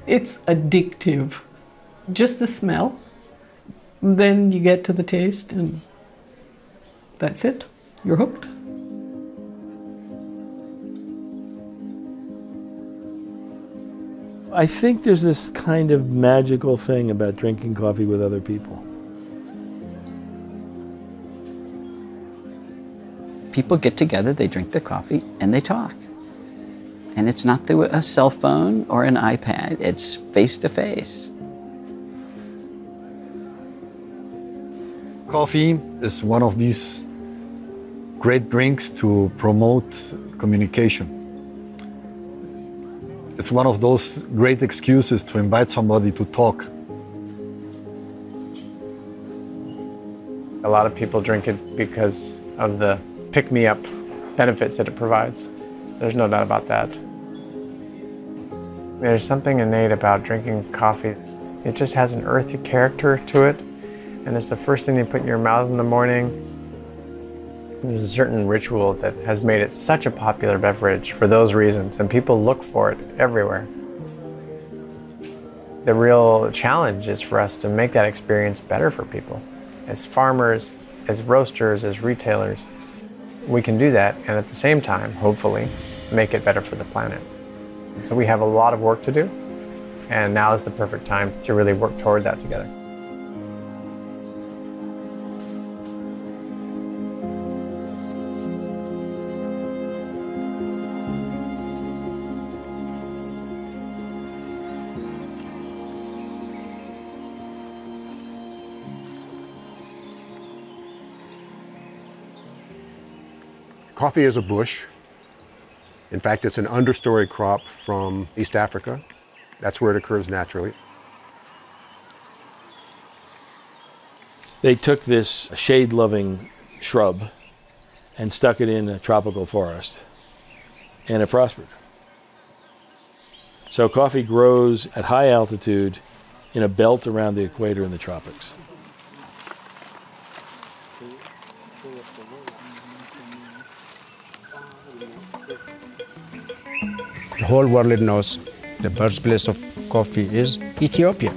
It's addictive. Just the smell. Then you get to the taste and that's it. You're hooked. I think there's this kind of magical thing about drinking coffee with other people. People get together, they drink their coffee, and they talk. And it's not through a cell phone or an iPad, it's face to face. Coffee is one of these great drinks to promote communication. It's one of those great excuses to invite somebody to talk. A lot of people drink it because of the pick-me-up benefits that it provides. There's no doubt about that. There's something innate about drinking coffee. It just has an earthy character to it, and it's the first thing you put in your mouth in the morning. There's a certain ritual that has made it such a popular beverage for those reasons, and people look for it everywhere. The real challenge is for us to make that experience better for people. As farmers, as roasters, as retailers, we can do that, and at the same time, hopefully, make it better for the planet. So we have a lot of work to do, and now is the perfect time to really work toward that together. Coffee is a bush. In fact, it's an understory crop from East Africa. That's where it occurs naturally. They took this shade-loving shrub and stuck it in a tropical forest, and it prospered. So coffee grows at high altitude in a belt around the equator in the tropics. The whole world knows the birthplace of coffee is Ethiopia.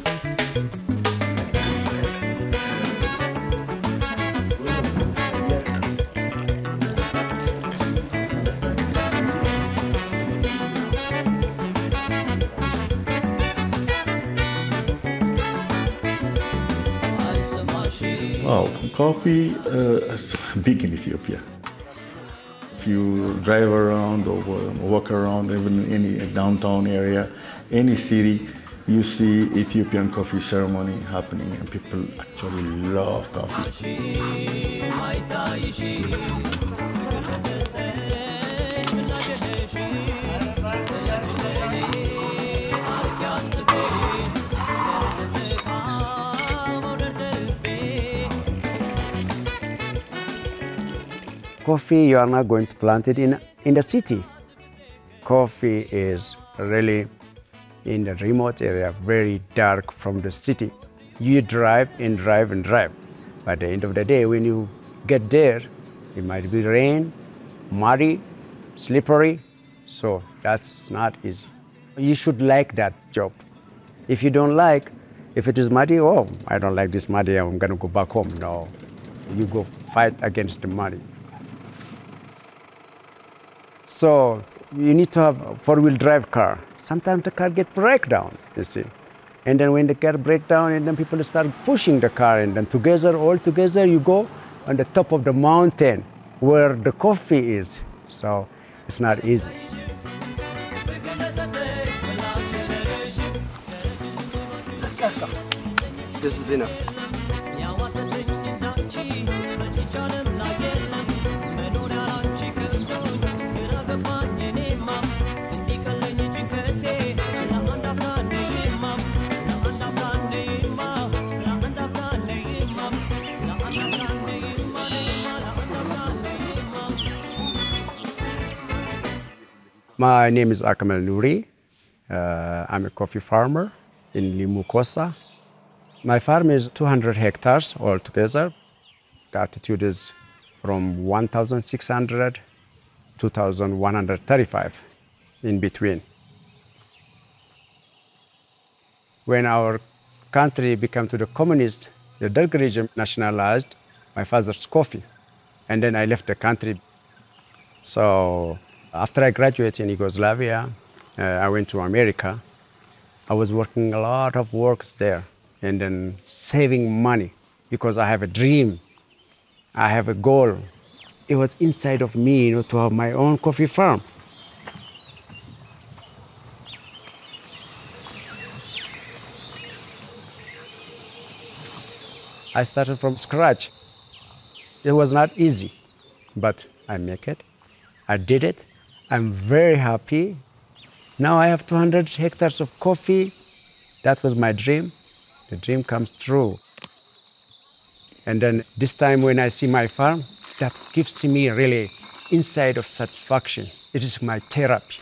Wow, coffee is big in Ethiopia. If you drive around or walk around, even in any downtown area, any city, you see Ethiopian coffee ceremony happening, and people actually love coffee. Coffee, you are not going to plant it in the city. Coffee is really in the remote area, very dark from the city. You drive and drive and drive. By the end of the day, when you get there, it might be rain, muddy, slippery, so that's not easy. You should like that job. If you don't like, if it is muddy, oh, I don't like this muddy, I'm gonna go back home. No, you go fight against the muddy. So you need to have a four-wheel drive car. Sometimes the car gets breakdown, you see. And then when the car breaks down, and then people start pushing the car, and then together, all together, you go on the top of the mountain where the coffee is. So it's not easy. This is enough. My name is Akamal Nouri. I'm a coffee farmer in Limukosa. My farm is 200 hectares altogether. The altitude is from 1,600 to 2,135 in between. When our country became to the communist, the Derg region nationalized my father's coffee. And then I left the country. So after I graduated in Yugoslavia, I went to America. I was working a lot of works there and then saving money because I have a dream. I have a goal. It was inside of me, to have my own coffee farm. I started from scratch. It was not easy, but I make it. I did it. I'm very happy. Now I have 200 hectares of coffee. That was my dream. The dream comes true. And then this time when I see my farm, that gives me really inside of satisfaction. It is my therapy,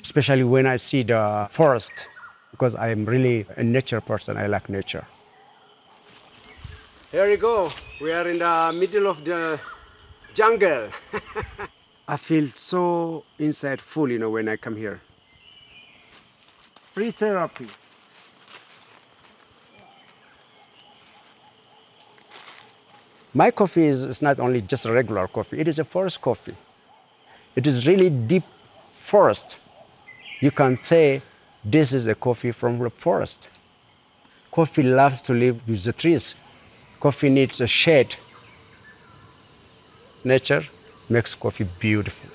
especially when I see the forest, because I am really a nature person. I like nature. Here we go. We are in the middle of the jungle. I feel so inside full, when I come here. Free therapy. My coffee is not only just a regular coffee, it is a forest coffee. It is really deep forest. You can say this is a coffee from the forest. Coffee loves to live with the trees. Coffee needs a shade. Nature makes coffee beautiful.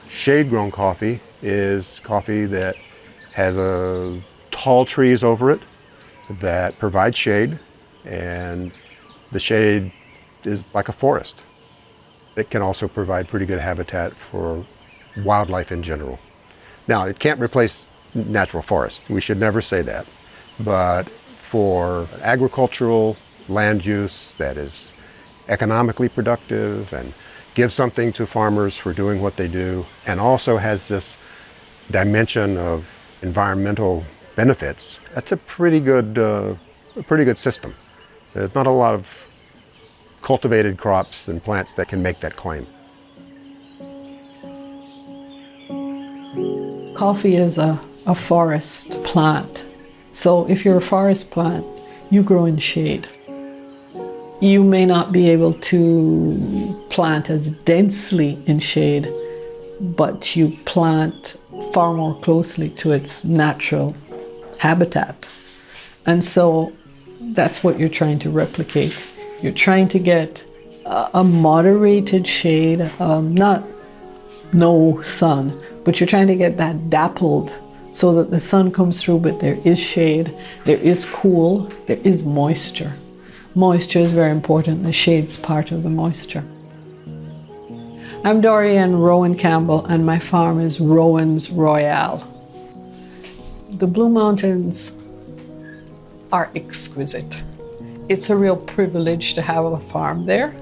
Shade-grown coffee is coffee that has tall trees over it that provide shade, and the shade is like a forest. It can also provide pretty good habitat for wildlife in general. Now, it can't replace natural forest. We should never say that. But for agricultural land use that is economically productive and gives something to farmers for doing what they do, and also has this dimension of environmental benefits, that's a pretty good system. There's not a lot of cultivated crops and plants that can make that claim. Coffee is a forest plant. So if you're a forest plant, you grow in shade. You may not be able to plant as densely in shade but you plant far more closely to its natural habitat. And so that's what you're trying to replicate. You're trying to get a moderated shade, not no sun, but you're trying to get that dappled so that the sun comes through, but there is shade, there is cool, there is moisture. Moisture is very important. The shade's part of the moisture. I'm Dorian Rowan Campbell, and my farm is Rowans Royale. The Blue Mountains are exquisite. It's a real privilege to have a farm there.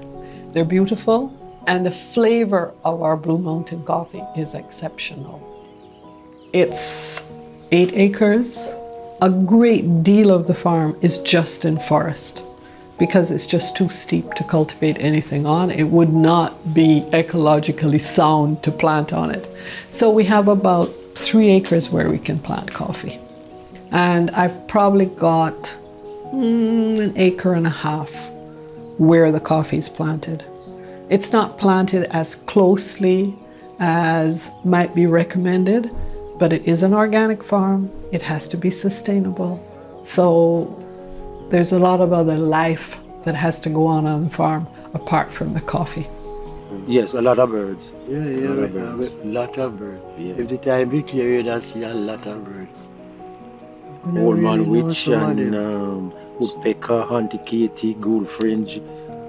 They're beautiful, and the flavor of our Blue Mountain coffee is exceptional. It's 8 acres. A great deal of the farm is just in forest because it's just too steep to cultivate anything on. It would not be ecologically sound to plant on it. So we have about 3 acres where we can plant coffee. And I've probably got 1.5 acres where the coffee is planted. It's not planted as closely as might be recommended, but it is an organic farm. It has to be sustainable. So there's a lot of other life that has to go on the farm apart from the coffee. Yes, a lot of birds. Yeah, a lot of birds. Yeah. If the time be clear, you don't see a lot of birds. Old man witch and woodpecker, hunty-katy, goldfringe,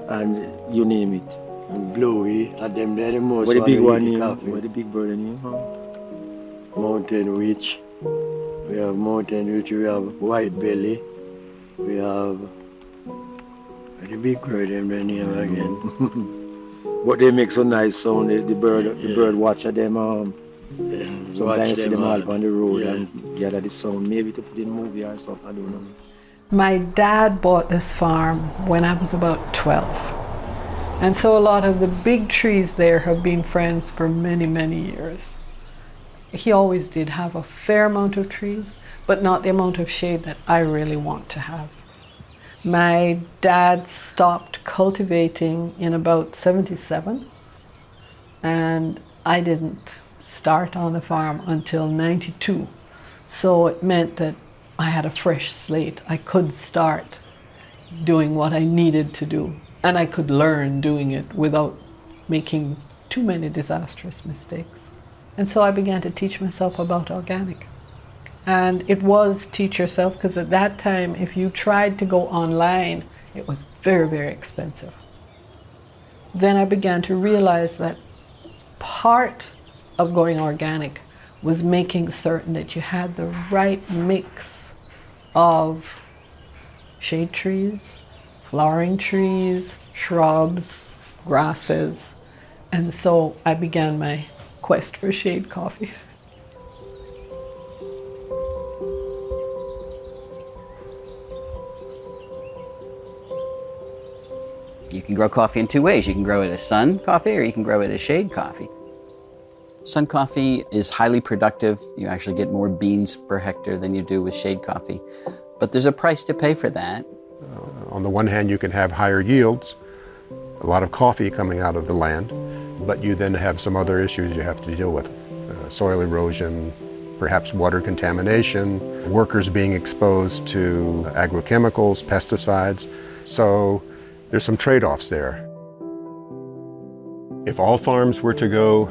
and you name it. And blowy, and them they're the most. What the big one here? What the big bird in here? Mountain witch. We have mountain witch, we have white belly. We have the big bird them the name again. What they make so nice sound, the bird watcher them sometimes you see them all on the road and gather the sound, maybe to put in a movie or something, I don't know. My dad bought this farm when I was about 12. And so a lot of the big trees there have been friends for many, many years. He always did have a fair amount of trees, but not the amount of shade that I really want to have. My dad stopped cultivating in about 77, and I didn't start on the farm until 92. So it meant that I had a fresh slate. I could start doing what I needed to do, and I could learn doing it without making too many disastrous mistakes. And so I began to teach myself about organic. And it was teach yourself, because at that time, if you tried to go online, it was very, very expensive. Then I began to realize that part of going organic was making certain that you had the right mix of shade trees, flowering trees, shrubs, grasses. And so I began my quest for shade coffee. You can grow coffee in 2 ways. You can grow it as sun coffee or you can grow it as shade coffee. Sun coffee is highly productive. You actually get more beans per hectare than you do with shade coffee. But there's a price to pay for that. On the one hand, you can have higher yields, a lot of coffee coming out of the land, but you then have some other issues you have to deal with. Soil erosion, perhaps water contamination, workers being exposed to agrochemicals, pesticides. So there's some trade-offs there. If all farms were to go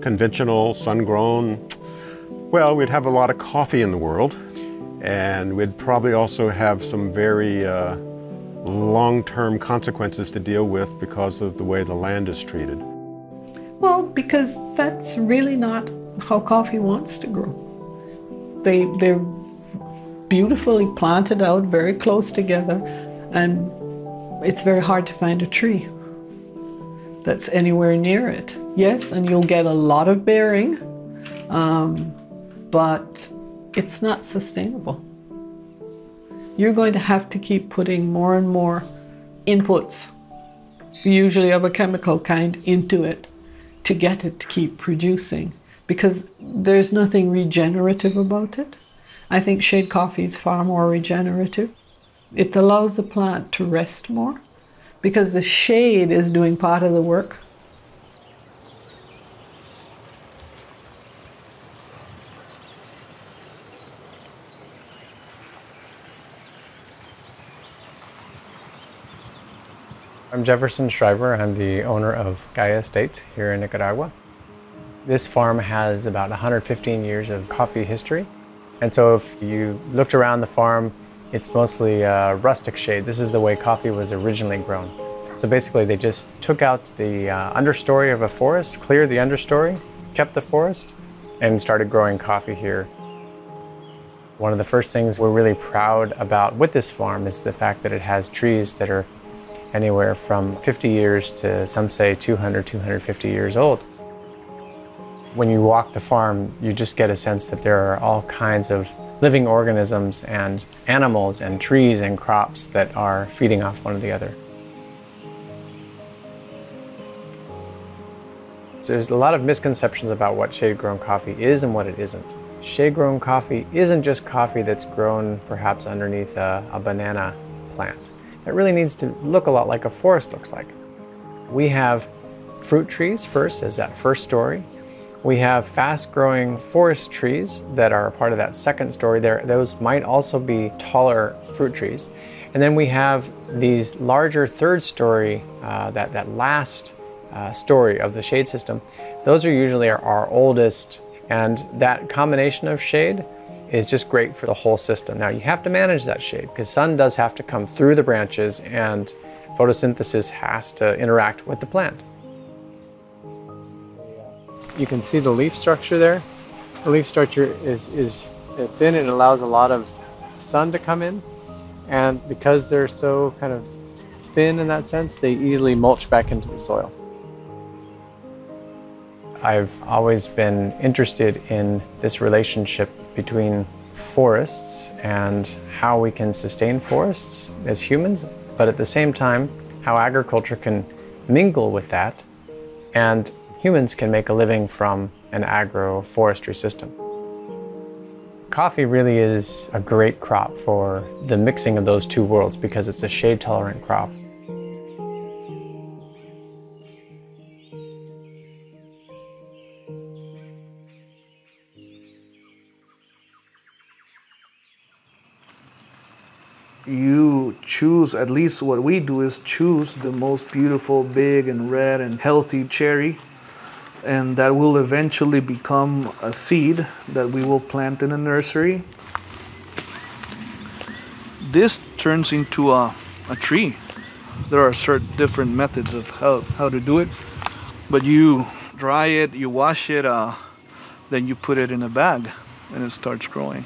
conventional, sun-grown, well, we'd have a lot of coffee in the world, and we'd probably also have some very long-term consequences to deal with because of the way the land is treated. Well, because that's really not how coffee wants to grow. They're beautifully planted out very close together, and it's very hard to find a tree that's anywhere near it. Yes, and you'll get a lot of bearing, but it's not sustainable. You're going to have to keep putting more and more inputs, usually of a chemical kind, into it to get it to keep producing, because there's nothing regenerative about it. I think shade coffee is far more regenerative. It allows the plant to rest more because the shade is doing part of the work. I'm Jefferson Shriver. I'm the owner of Gaia Estate here in Nicaragua. This farm has about 115 years of coffee history. And so if you looked around the farm, it's mostly rustic shade. This is the way coffee was originally grown. So basically they just took out the understory of a forest, cleared the understory, kept the forest, and started growing coffee here. One of the first things we're really proud about with this farm is the fact that it has trees that are anywhere from 50 years to, some say, 200, 250 years old. When you walk the farm, you just get a sense that there are all kinds of living organisms and animals and trees and crops that are feeding off one of the other. So there's a lot of misconceptions about what shade-grown coffee is and what it isn't. Shade-grown coffee isn't just coffee that's grown perhaps underneath a banana plant. It really needs to look a lot like a forest looks like. We have fruit trees first as that first story. We have fast-growing forest trees that are a part of that second story. Those might also be taller fruit trees. And then we have these larger third story, that last story of the shade system. Those are usually our oldest, and that combination of shade is just great for the whole system. Now you have to manage that shade because sun does have to come through the branches and photosynthesis has to interact with the plant. You can see the leaf structure there. The leaf structure is thin and allows a lot of sun to come in, and because they're so kind of thin in that sense, they easily mulch back into the soil. I've always been interested in this relationship between forests and how we can sustain forests as humans, but at the same time, how agriculture can mingle with that and humans can make a living from an agroforestry system. Coffee really is a great crop for the mixing of those two worlds because it's a shade-tolerant crop. You choose, at least what we do is choose the most beautiful, big and red and healthy cherry, and that will eventually become a seed that we will plant in a nursery. This turns into a tree. There are certain different methods of how to do it, but you dry it, you wash it, then you put it in a bag and it starts growing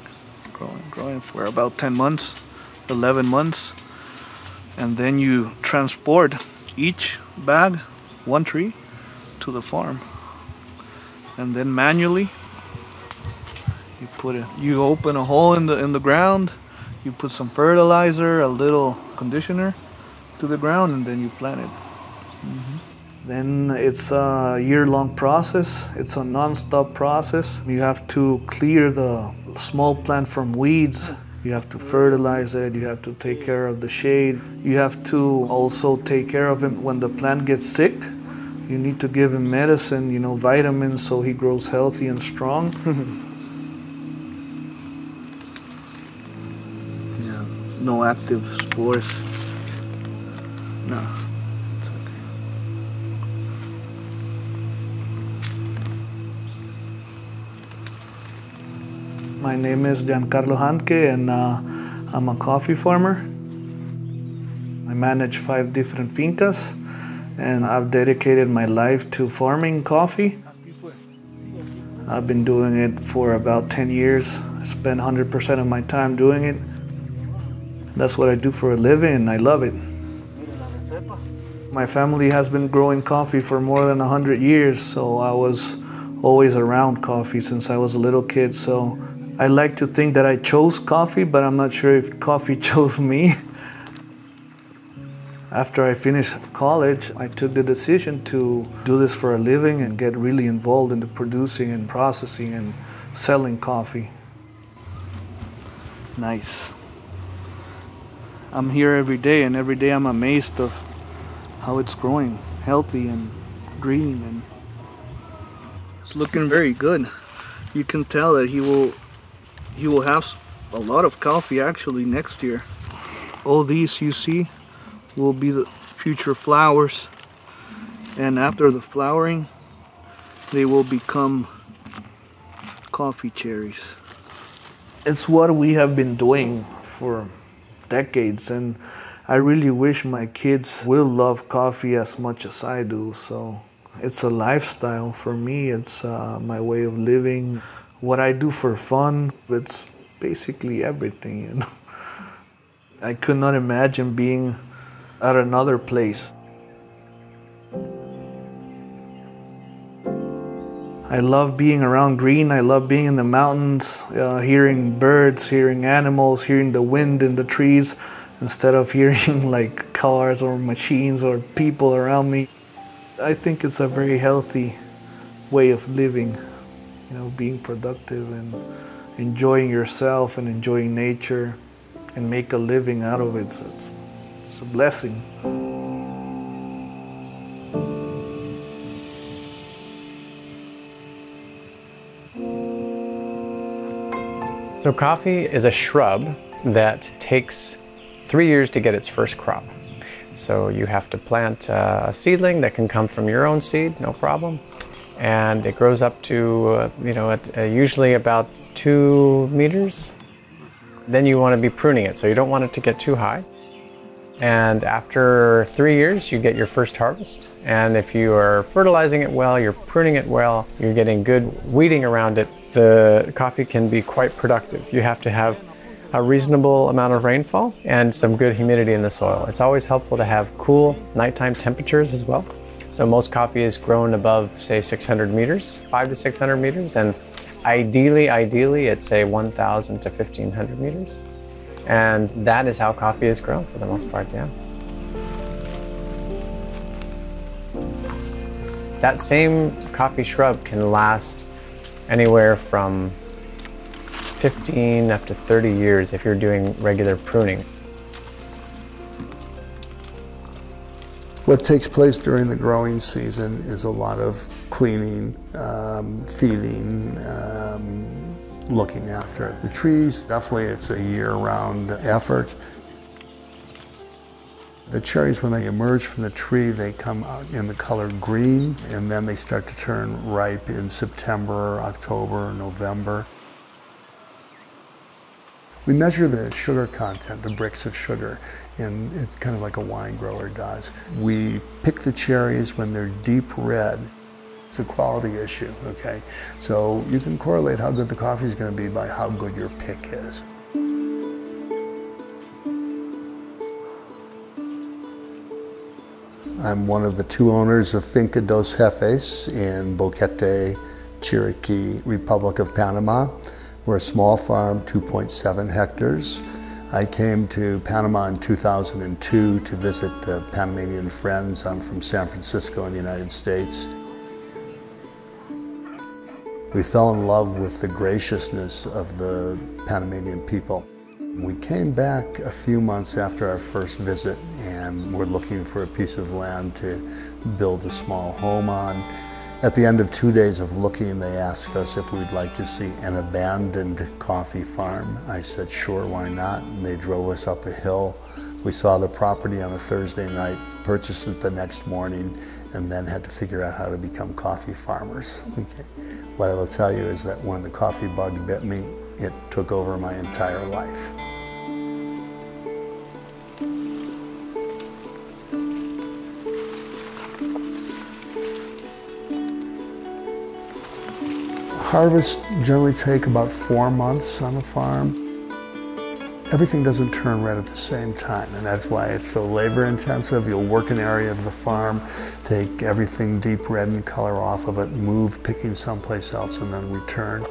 for about 10 months. 11 months, and then you transport each bag, one tree, to the farm, and then manually you open a hole in the ground, you put some fertilizer, a little conditioner to the ground, and then you plant it. Then it's a year-long process. It's a non-stop process. You have to clear the small plant from weeds. You have to fertilize it, you have to take care of the shade. You have to also take care of him when the plant gets sick. You need to give him medicine, vitamins, so he grows healthy and strong. Yeah, no active spores. No, it's okay. My name is Giancarlo Hanke, and I'm a coffee farmer. I manage 5 different fincas, and I've dedicated my life to farming coffee. I've been doing it for about 10 years. I spend 100% of my time doing it. That's what I do for a living, and I love it. My family has been growing coffee for more than 100 years, so I was always around coffee since I was a little kid. So I like to think that I chose coffee, but I'm not sure if coffee chose me. After I finished college, I took the decision to do this for a living and get really involved in the producing and processing and selling coffee. Nice. I'm here every day, and every day I'm amazed of how it's growing, healthy and green, and it's looking very good. You can tell that he will have a lot of coffee actually next year. All these you see will be the future flowers. And after the flowering, they will become coffee cherries. It's what we have been doing for decades, and I really wish my kids will love coffee as much as I do. So it's a lifestyle for me. It's my way of living. What I do for fun, it's basically everything, you know. I could not imagine being at another place. I love being around green. I love being in the mountains, hearing birds, hearing animals, hearing the wind in the trees, instead of hearing like cars or machines or people around me. I think it's a very healthy way of living, you know, being productive and enjoying yourself and enjoying nature and make a living out of it. So it's a blessing. So coffee is a shrub that takes 3 years to get its first crop. So you have to plant a seedling that can come from your own seed, no problem. And it grows up to, usually about 2 meters. Then you want to be pruning it, so you don't want it to get too high. And after 3 years, you get your first harvest. And if you are fertilizing it well, you're pruning it well, you're getting good weeding around it, the coffee can be quite productive. You have to have a reasonable amount of rainfall and some good humidity in the soil. It's always helpful to have cool nighttime temperatures as well. So most coffee is grown above, say, 600 meters, 500 to 600 meters, and ideally, it's say 1,000 to 1,500 meters. And that is how coffee is grown for the most part, yeah. That same coffee shrub can last anywhere from 15 up to 30 years if you're doing regular pruning. What takes place during the growing season is a lot of cleaning, feeding, looking after the trees. Definitely it's a year-round effort. The cherries, when they emerge from the tree, they come out in the color green, and then they start to turn ripe in September, October, November. We measure the sugar content, the bricks of sugar, and it's kind of like a wine grower does. We pick the cherries when they're deep red. It's a quality issue, okay? So you can correlate how good the coffee is going to be by how good your pick is. I'm one of the 2 owners of Finca dos Jefes in Boquete, Chiriquí, Republic of Panama. We're a small farm, 2.7 hectares. I came to Panama in 2002 to visit Panamanian friends. I'm from San Francisco in the United States. We fell in love with the graciousness of the Panamanian people. We came back a few months after our first visit, and we're looking for a piece of land to build a small home on. At the end of 2 days of looking, they asked us if we'd like to see an abandoned coffee farm. I said, sure, why not? And they drove us up a hill. We saw the property on a Thursday night, purchased it the next morning, and then had to figure out how to become coffee farmers. Okay. What I will tell you is that when the coffee bug bit me, it took over my entire life. Harvests generally take about 4 months on a farm. Everything doesn't turn red at the same time, and that's why it's so labor intensive. You'll work an area of the farm, take everything deep red in color off of it, move picking someplace else, and then return.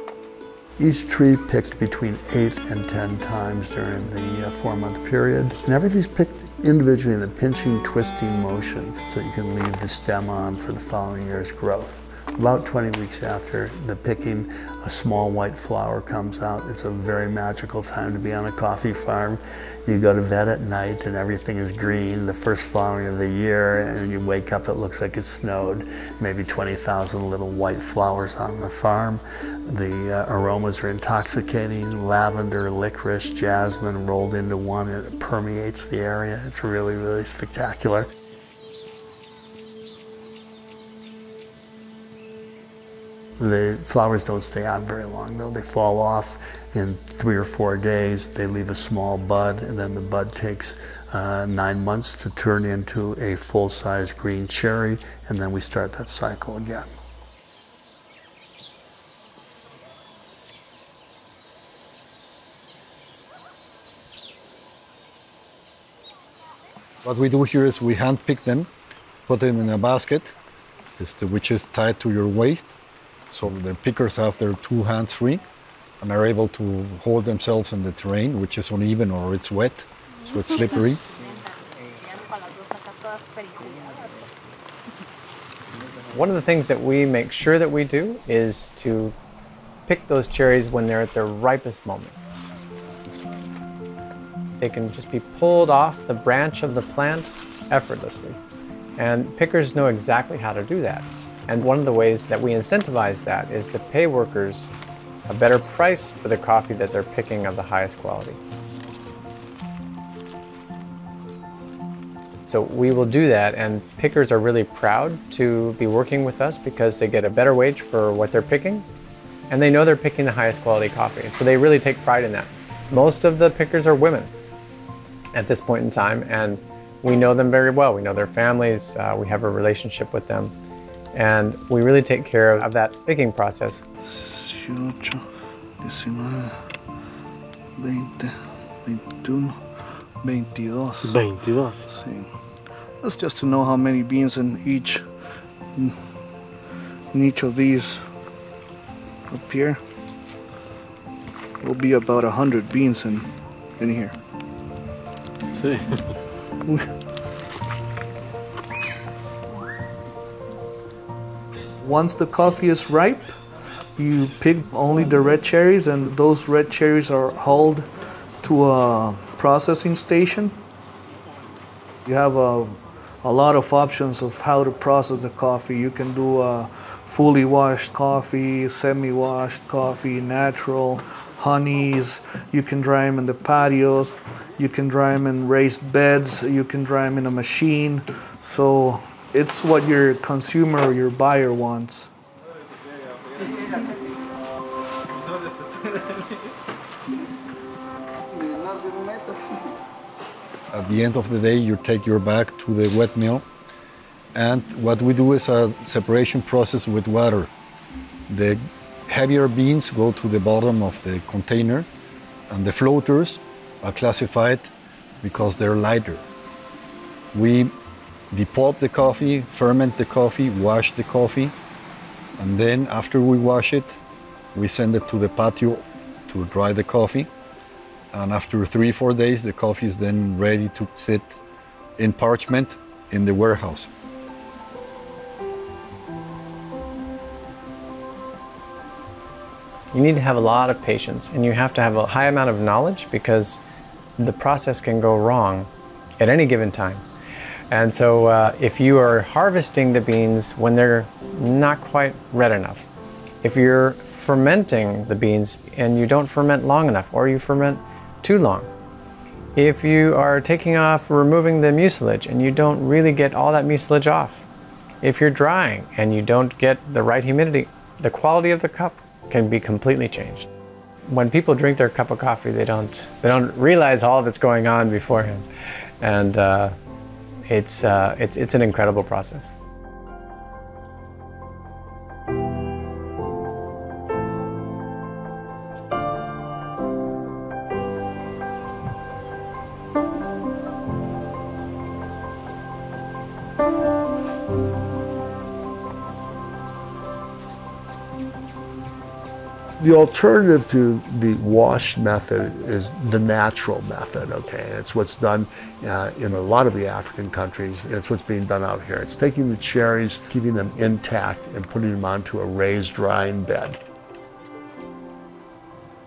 Each tree picked between 8 and 10 times during the 4-month period, and everything's picked individually in a pinching, twisting motion so you can leave the stem on for the following year's growth. About 20 weeks after the picking, a small white flower comes out. It's a very magical time to be on a coffee farm. You go to bed at night and everything is green, the first flowering of the year, and you wake up, it looks like it snowed. Maybe 20,000 little white flowers on the farm. The aromas are intoxicating, lavender, licorice, jasmine rolled into one. It permeates the area. It's really, really spectacular. The flowers don't stay on very long though. They fall off in 3 or 4 days. They leave a small bud, and then the bud takes 9 months to turn into a full-size green cherry, and then we start that cycle again. What we do here is we hand-pick them, put them in a basket, which is tied to your waist. So the pickers have their 2 hands free and are able to hold themselves in the terrain, which is uneven or it's wet, so it's slippery. One of the things that we make sure that we do is to pick those cherries when they're at their ripest moment. They can just be pulled off the branch of the plant effortlessly. And pickers know exactly how to do that. And one of the ways that we incentivize that is to pay workers a better price for the coffee that they're picking of the highest quality. So we will do that, and pickers are really proud to be working with us because they get a better wage for what they're picking, and they know they're picking the highest quality coffee. So they really take pride in that. Most of the pickers are women at this point in time, and we know them very well. We know their families, we have a relationship with them, and we really take care of that picking process. 18, 19, 20, 21, 22. 22. Sí. That's just to know how many beans in each of these up here. Will be about 100 beans in here. Sí. Once the coffee is ripe, you pick only the red cherries, and those red cherries are hauled to a processing station. You have a lot of options of how to process the coffee. You can do a fully washed coffee, semi-washed coffee, natural, honeys. You can dry them in the patios. You can dry them in raised beds. You can dry them in a machine. So it's what your consumer or your buyer wants. At the end of the day, you take your bag to the wet mill, and what we do is a separation process with water. The heavier beans go to the bottom of the container, and the floaters are classified because they're lighter. We depulp the coffee, ferment the coffee, wash the coffee, and then after we wash it, we send it to the patio to dry the coffee. And after 3-4 days, the coffee is then ready to sit in parchment in the warehouse. You need to have a lot of patience, and you have to have a high amount of knowledge because the process can go wrong at any given time. And so if you are harvesting the beans when they're not quite red enough, if you're fermenting the beans and you don't ferment long enough, or you ferment too long, if you are taking off, removing the mucilage and you don't really get all that mucilage off, if you're drying and you don't get the right humidity, the quality of the cup can be completely changed. When people drink their cup of coffee, they don't realize all that's going on beforehand, and it's an incredible process. The alternative to the wash method is the natural method, okay? It's what's done in a lot of the African countries. It's what's being done out here. It's taking the cherries, keeping them intact, and putting them onto a raised drying bed.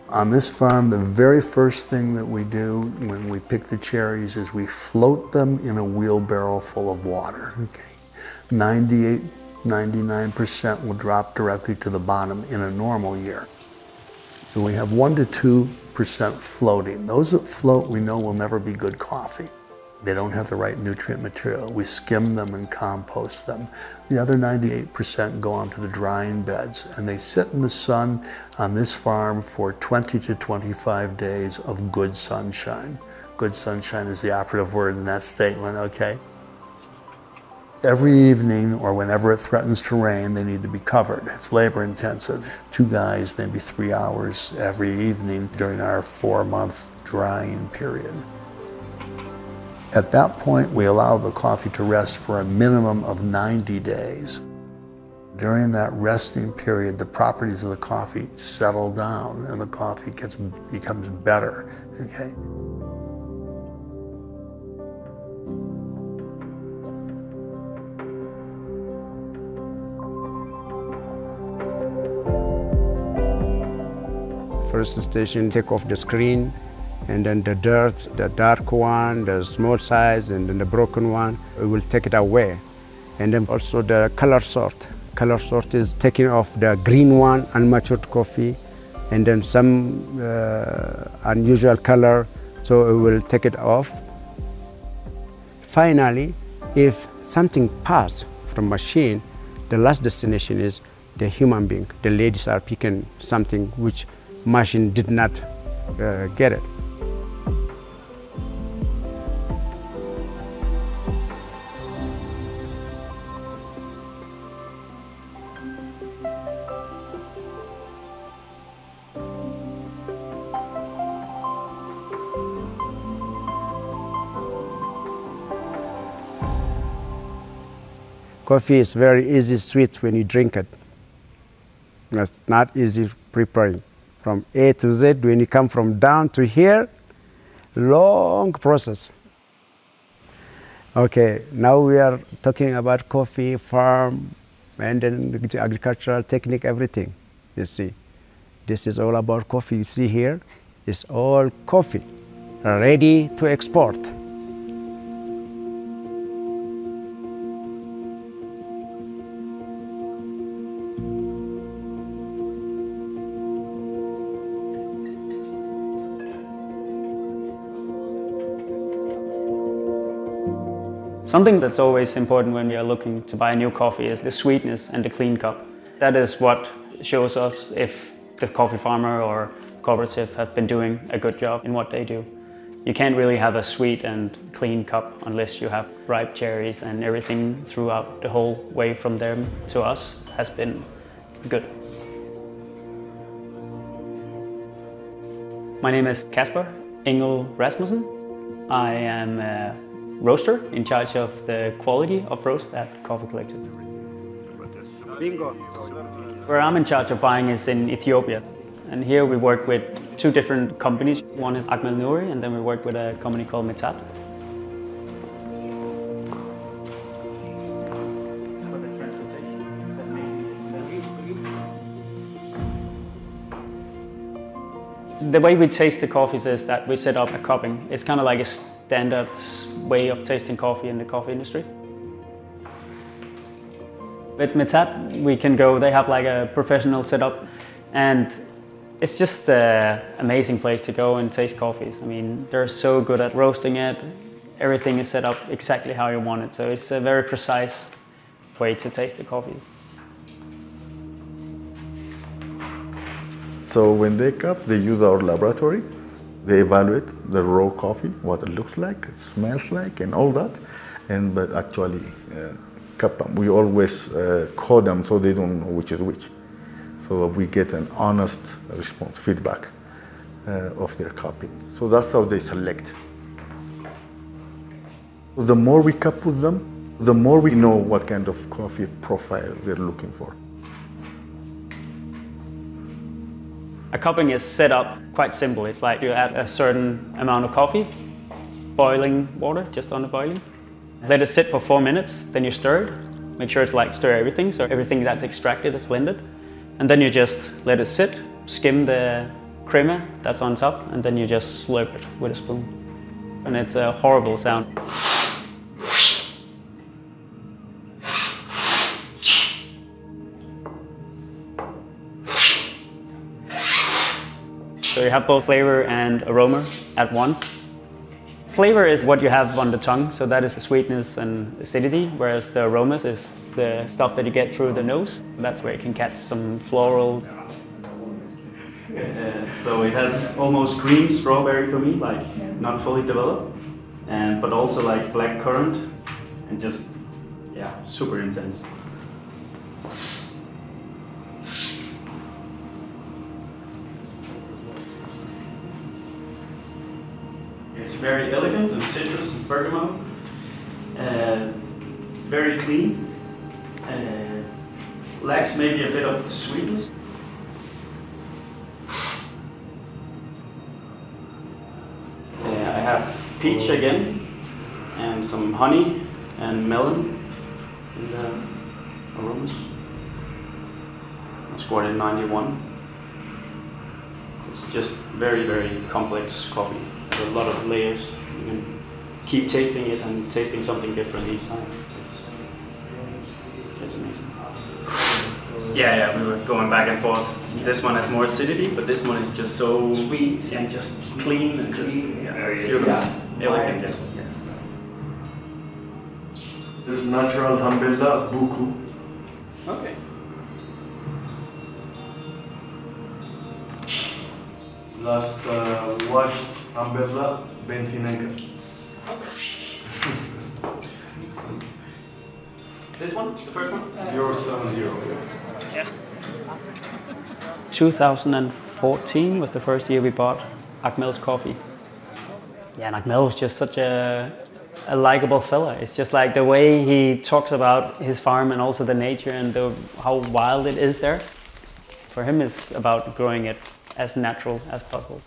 On this farm, the very first thing that we do when we pick the cherries is we float them in a wheelbarrow full of water, okay? 98, 99% will drop directly to the bottom in a normal year. So we have 1 to 2% floating. Those that float we know will never be good coffee. They don't have the right nutrient material. We skim them and compost them. The other 98% go onto the drying beds, and they sit in the sun on this farm for 20 to 25 days of good sunshine. Good sunshine is the operative word in that statement, okay? Every evening or whenever it threatens to rain, they need to be covered. It's labor intensive. 2 guys, maybe 3 hours every evening during our 4-month drying period. At that point, we allow the coffee to rest for a minimum of 90 days. During that resting period, the properties of the coffee settle down and the coffee becomes better, okay? First station, take off the screen, and then the dirt, the dark one, the small size, and then the broken one, we will take it away. And then also the color sort. Color sort is taking off the green one, unmatured coffee, and then some unusual color, so we will take it off. Finally, if something passes from machine, the last destination is the human being. The ladies are picking something which machine did not get it. Coffee is very easy sweet when you drink it. It's not easy preparing. From A to Z, when you come from down to here, long process. Okay, now we are talking about coffee, farm, and then the agricultural technique, everything. You see, this is all about coffee. You see here, it's all coffee, ready to export. Something that's always important when we are looking to buy new coffee is the sweetness and the clean cup. That is what shows us if the coffee farmer or cooperative have been doing a good job in what they do. You can't really have a sweet and clean cup unless you have ripe cherries, and everything throughout the whole way from them to us has been good. My name is Kasper Engel Rasmussen. I am a roaster in charge of the quality of roast at Coffee Collective. Where I'm in charge of buying is in Ethiopia. And here we work with 2 different companies. One is Akmel Nouri, and then we work with a company called Metat. The way we taste the coffees is that we set up a cupping. It's kind of like a standard way of tasting coffee in the coffee industry. With Metat, we can go, they have like a professional setup, and it's just an amazing place to go and taste coffees. I mean, they're so good at roasting it. Everything is set up exactly how you want it, so it's a very precise way to taste the coffees. So when they cup, they use our laboratory. They evaluate the raw coffee, what it looks like, it smells like, and all that. But actually cup them. We always code them so they don't know which is which. So we get an honest response, feedback of their cupping. So that's how they select. The more we cup with them, the more we know what kind of coffee profile they're looking for. A cupping is set up quite simple. It's like you add a certain amount of coffee, boiling water, just under boiling. Let it sit for 4 minutes, then you stir it. Make sure it's like stir everything, so everything that's extracted is blended. And then you just let it sit, skim the crema that's on top, and then you just slurp it with a spoon. And it's a horrible sound. So you have both flavor and aroma at once. Flavor is what you have on the tongue, so that is the sweetness and acidity, whereas the aromas is the stuff that you get through the nose. That's where you can catch some florals. So it has almost green strawberry for me, like not fully developed, but also like black currant, and just, yeah, super intense. It's very elegant and citrus and bergamot, very clean, lacks maybe a bit of sweetness. I have peach again, and some honey and melon in the aromas. I scored in 91. It's just very, very complex coffee. There's a lot of layers. You can keep tasting it and tasting something different each time. It's amazing. Yeah, we were going back and forth. This one has more acidity, but this one is just so sweet and just clean and just beautiful. Elegant. Yeah. This is natural Hambella Buku. Okay. Last washed Hambella Bentinenka. This one? The first one? 070. Yeah. 2014 was the first year we bought Akmel's coffee. Yeah, and Akmel was just such a likable fella. It's just like the way he talks about his farm and also the nature and how wild it is there. For him, it's about growing it as natural as possible.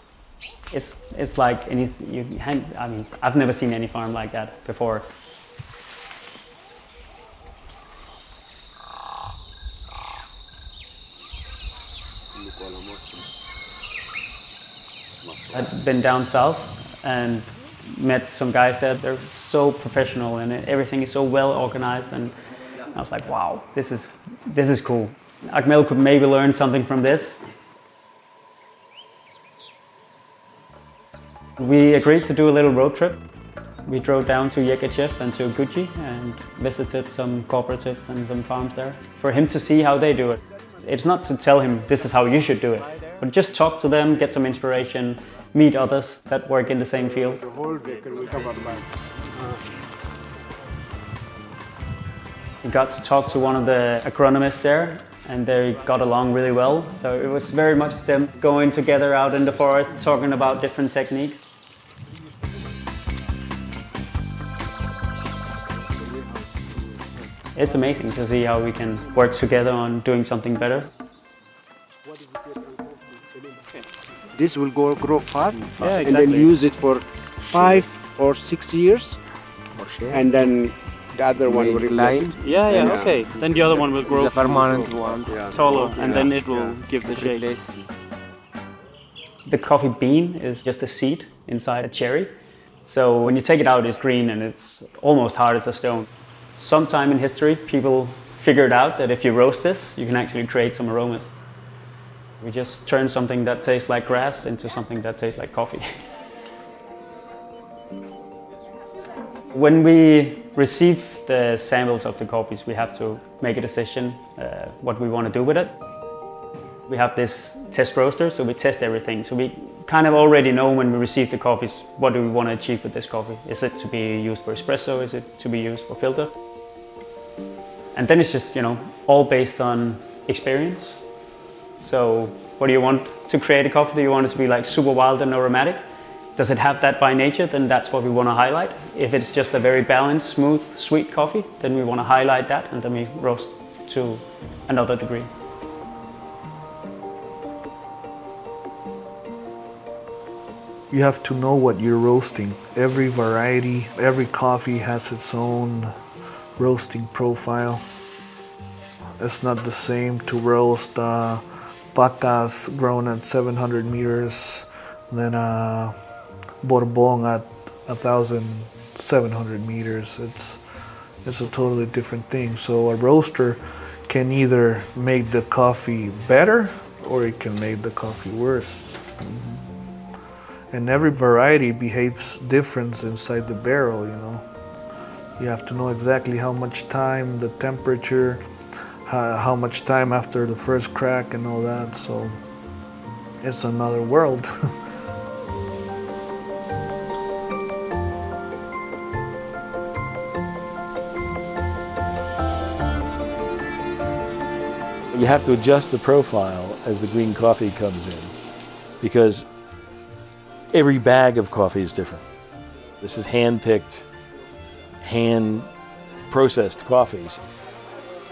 It's like anything. I mean, I've never seen any farm like that before. I'd been down south and met some guys there. They're so professional and everything is so well organized, and I was like, wow, this is cool. Akmel could maybe learn something from this. We agreed to do a little road trip. We drove down to Yekaterinburg and to Gucci and visited some cooperatives and some farms there for him to see how they do it. It's not to tell him this is how you should do it, but just talk to them, get some inspiration, meet others that work in the same field. He got to talk to one of the agronomists there, and they got along really well. So it was very much them going together out in the forest, talking about different techniques. It's amazing to see how we can work together on doing something better. This will grow fast, Yeah, and exactly. then use it for 5 or 6 years, and then the other one will replace it. Yeah, okay. Then the other one will grow the permanent one. taller, and then it will give the shade. The coffee bean is just a seed inside a cherry. So when you take it out, it's green and it's almost hard as a stone. Sometime in history, people figured out that if you roast this, you can actually create some aromas. We just turned something that tastes like grass into something that tastes like coffee. When we receive the samples of the coffees, we have to make a decision what we want to do with it. We have this test roaster, so we test everything. So we kind of already know when we receive the coffees, what do we want to achieve with this coffee? Is it to be used for espresso? Is it to be used for filter? And then it's just, all based on experience. So what do you want to create a coffee? Do you want it to be like super wild and aromatic? Does it have that by nature? Then that's what we want to highlight. If it's just a very balanced, smooth, sweet coffee, then we want to highlight that and then we roast to another degree. You have to know what you're roasting. Every variety, every coffee has its own roasting profile. It's not the same to roast Pacas grown at 700 meters than Bourbon at 1,700 meters. It's a totally different thing. So a roaster can either make the coffee better or it can make the coffee worse. And every variety behaves different inside the barrel, you know. You have to know exactly how much time, the temperature, how much time after the first crack and all that, so it's another world. You have to adjust the profile as the green coffee comes in, because every bag of coffee is different. This is hand-picked, hand-processed coffees.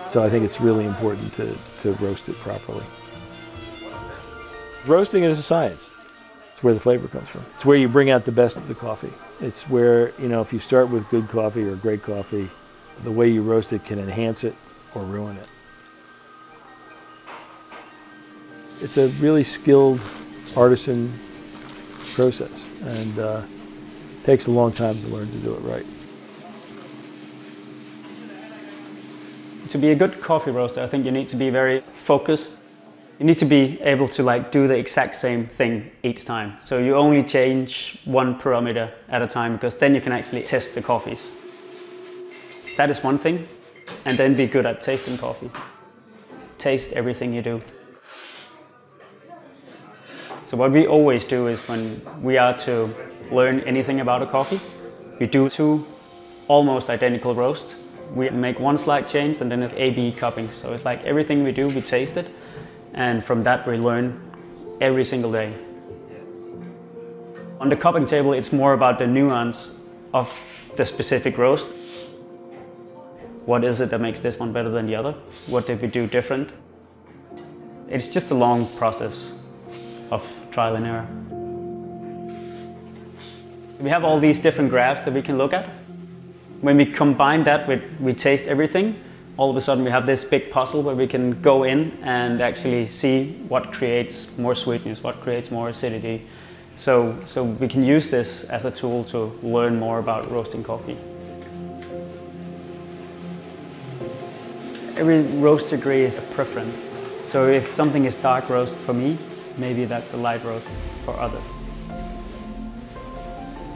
So I think it's really important to roast it properly. Roasting is a science. It's where the flavor comes from. It's where you bring out the best of the coffee. It's where, you know, if you start with good coffee or great coffee, the way you roast it can enhance it or ruin it. It's a really skilled artisan process, and takes a long time to learn to do it right. To be a good coffee roaster, I think you need to be very focused. You need to be able to do the exact same thing each time. So you only change one parameter at a time, because then you can actually test the coffees. That is one thing. And then be good at tasting coffee. Taste everything you do. So what we always do is, when we are to learn anything about a coffee, we do 2 almost identical roasts. We make one slight change, and then it's A/B cupping. So it's like everything we do, we taste it, and from that we learn every single day. On the cupping table, it's more about the nuance of the specific roast. What is it that makes this one better than the other? What did we do different? It's just a long process of trial and error. We have all these different graphs that we can look at. When we combine that with we taste everything, all of a sudden we have this big puzzle where we can go in and actually see what creates more sweetness, what creates more acidity. So we can use this as a tool to learn more about roasting coffee. Every roast degree is a preference. So if something is dark roast for me, maybe that's a light roast for others.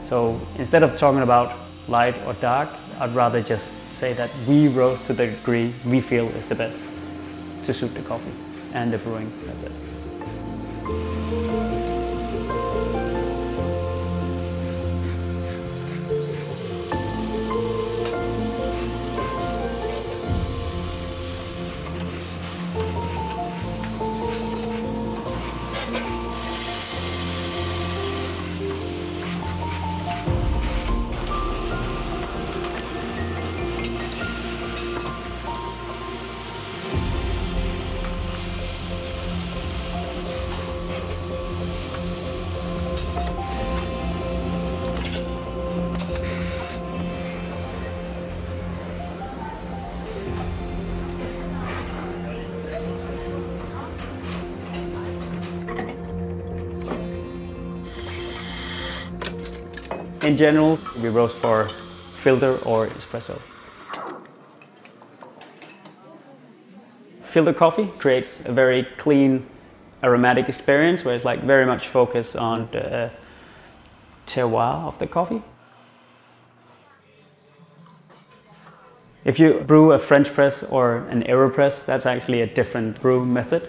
So instead of talking about light or dark, I'd rather just say that we roast to the degree we feel is the best to suit the coffee and the brewing method. In general, we roast for filter or espresso. Filter coffee creates a very clean, aromatic experience where it's very much focused on the terroir of the coffee. If you brew a French press or an AeroPress, that's actually a different brew method.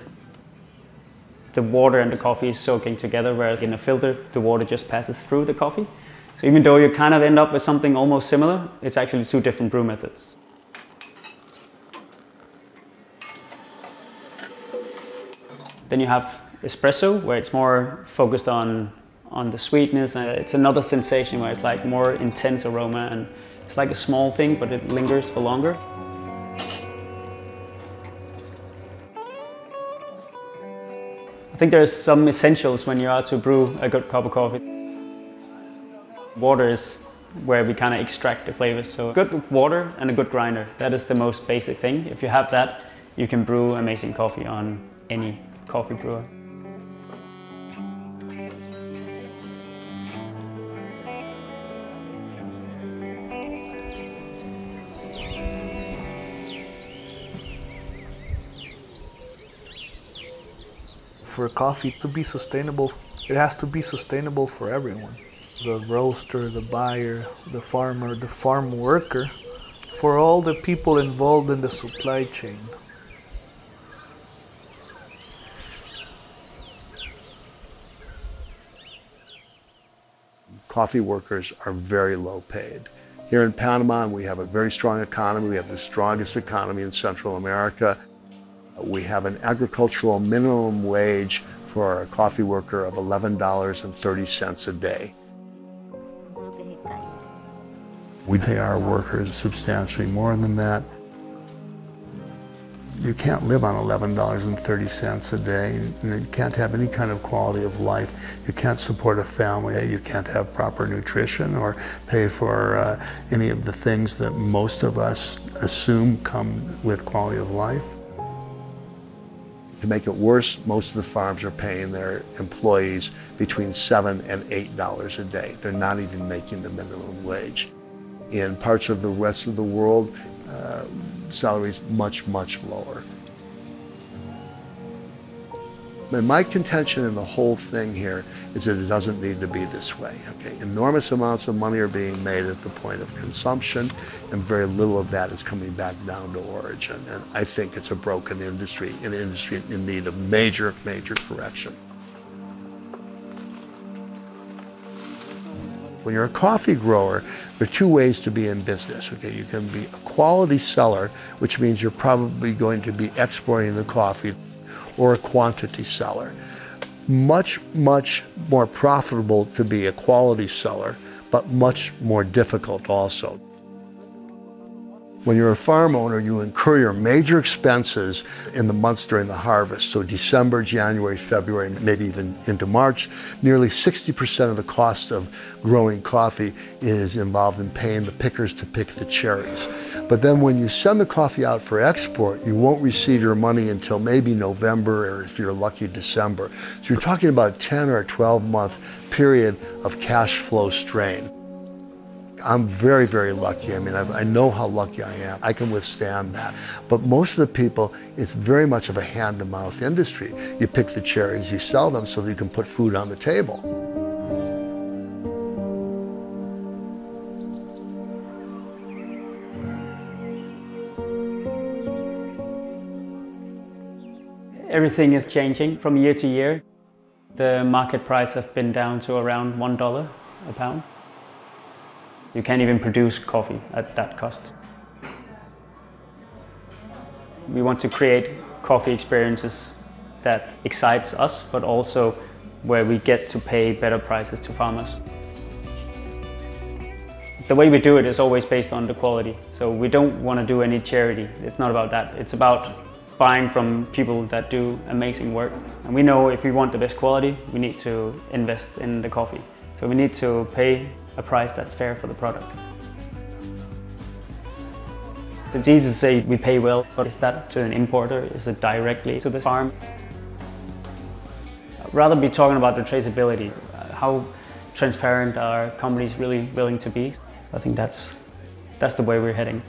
The water and the coffee is soaking together, whereas in a filter, the water just passes through the coffee. So even though you kind of end up with something almost similar, it's actually 2 different brew methods. Then you have espresso, where it's more focused on the sweetness. It's another sensation where it's more intense aroma, and it's like a small thing, but it lingers for longer. I think there's some essentials when you are to brew a good cup of coffee. Water is where we kind of extract the flavors. So good water and a good grinder, that is the most basic thing. If you have that, you can brew amazing coffee on any coffee brewer. For coffee to be sustainable, It has to be sustainable for everyone. The roaster, the buyer, the farmer, the farm worker, for all the people involved in the supply chain. Coffee workers are very low paid. Here in Panama, we have a very strong economy. We have the strongest economy in Central America. We have an agricultural minimum wage for a coffee worker of $11.30 a day. We pay our workers substantially more than that. You can't live on $11.30 a day. You can't have any kind of quality of life. You can't support a family. You can't have proper nutrition or pay for any of the things that most of us assume come with quality of life. To make it worse, most of the farms are paying their employees between $7 and $8 a day. They're not even making the minimum wage. In parts of the rest of the world, salaries much, much lower. And my contention in the whole thing here is that it doesn't need to be this way. Okay? Enormous amounts of money are being made at the point of consumption, and very little of that is coming back down to origin. And I think it's a broken industry, an industry in need of major, major correction. When you're a coffee grower, there are two ways to be in business. Okay? You can be a quality seller, which means you're probably going to be exporting the coffee, or a quantity seller. Much, much more profitable to be a quality seller, but much more difficult also. When you're a farm owner, you incur your major expenses in the months during the harvest. So December, January, February, maybe even into March. Nearly 60% of the cost of growing coffee is involved in paying the pickers to pick the cherries. But then when you send the coffee out for export, you won't receive your money until maybe November, or if you're lucky, December. So you're talking about a 10 or 12-month period of cash flow strain. I'm very, very lucky. I mean, I know how lucky I am. I can withstand that. But most of the people, it's very much of a hand-to-mouth industry. You pick the cherries, you sell them so that you can put food on the table. Everything is changing from year to year. The market price has been down to around $1 a pound. You can't even produce coffee at that cost. We want to create coffee experiences that excites us, but also where we get to pay better prices to farmers. The way we do it is always based on the quality. So we don't want to do any charity. It's not about that. It's about buying from people that do amazing work. And we know if we want the best quality, we need to invest in the coffee. So we need to pay a price that's fair for the product. It's easy to say we pay well, but is that to an importer? Is it directly to the farm? I'd rather be talking about the traceability. How transparent are companies really willing to be? I think that's the way we're heading.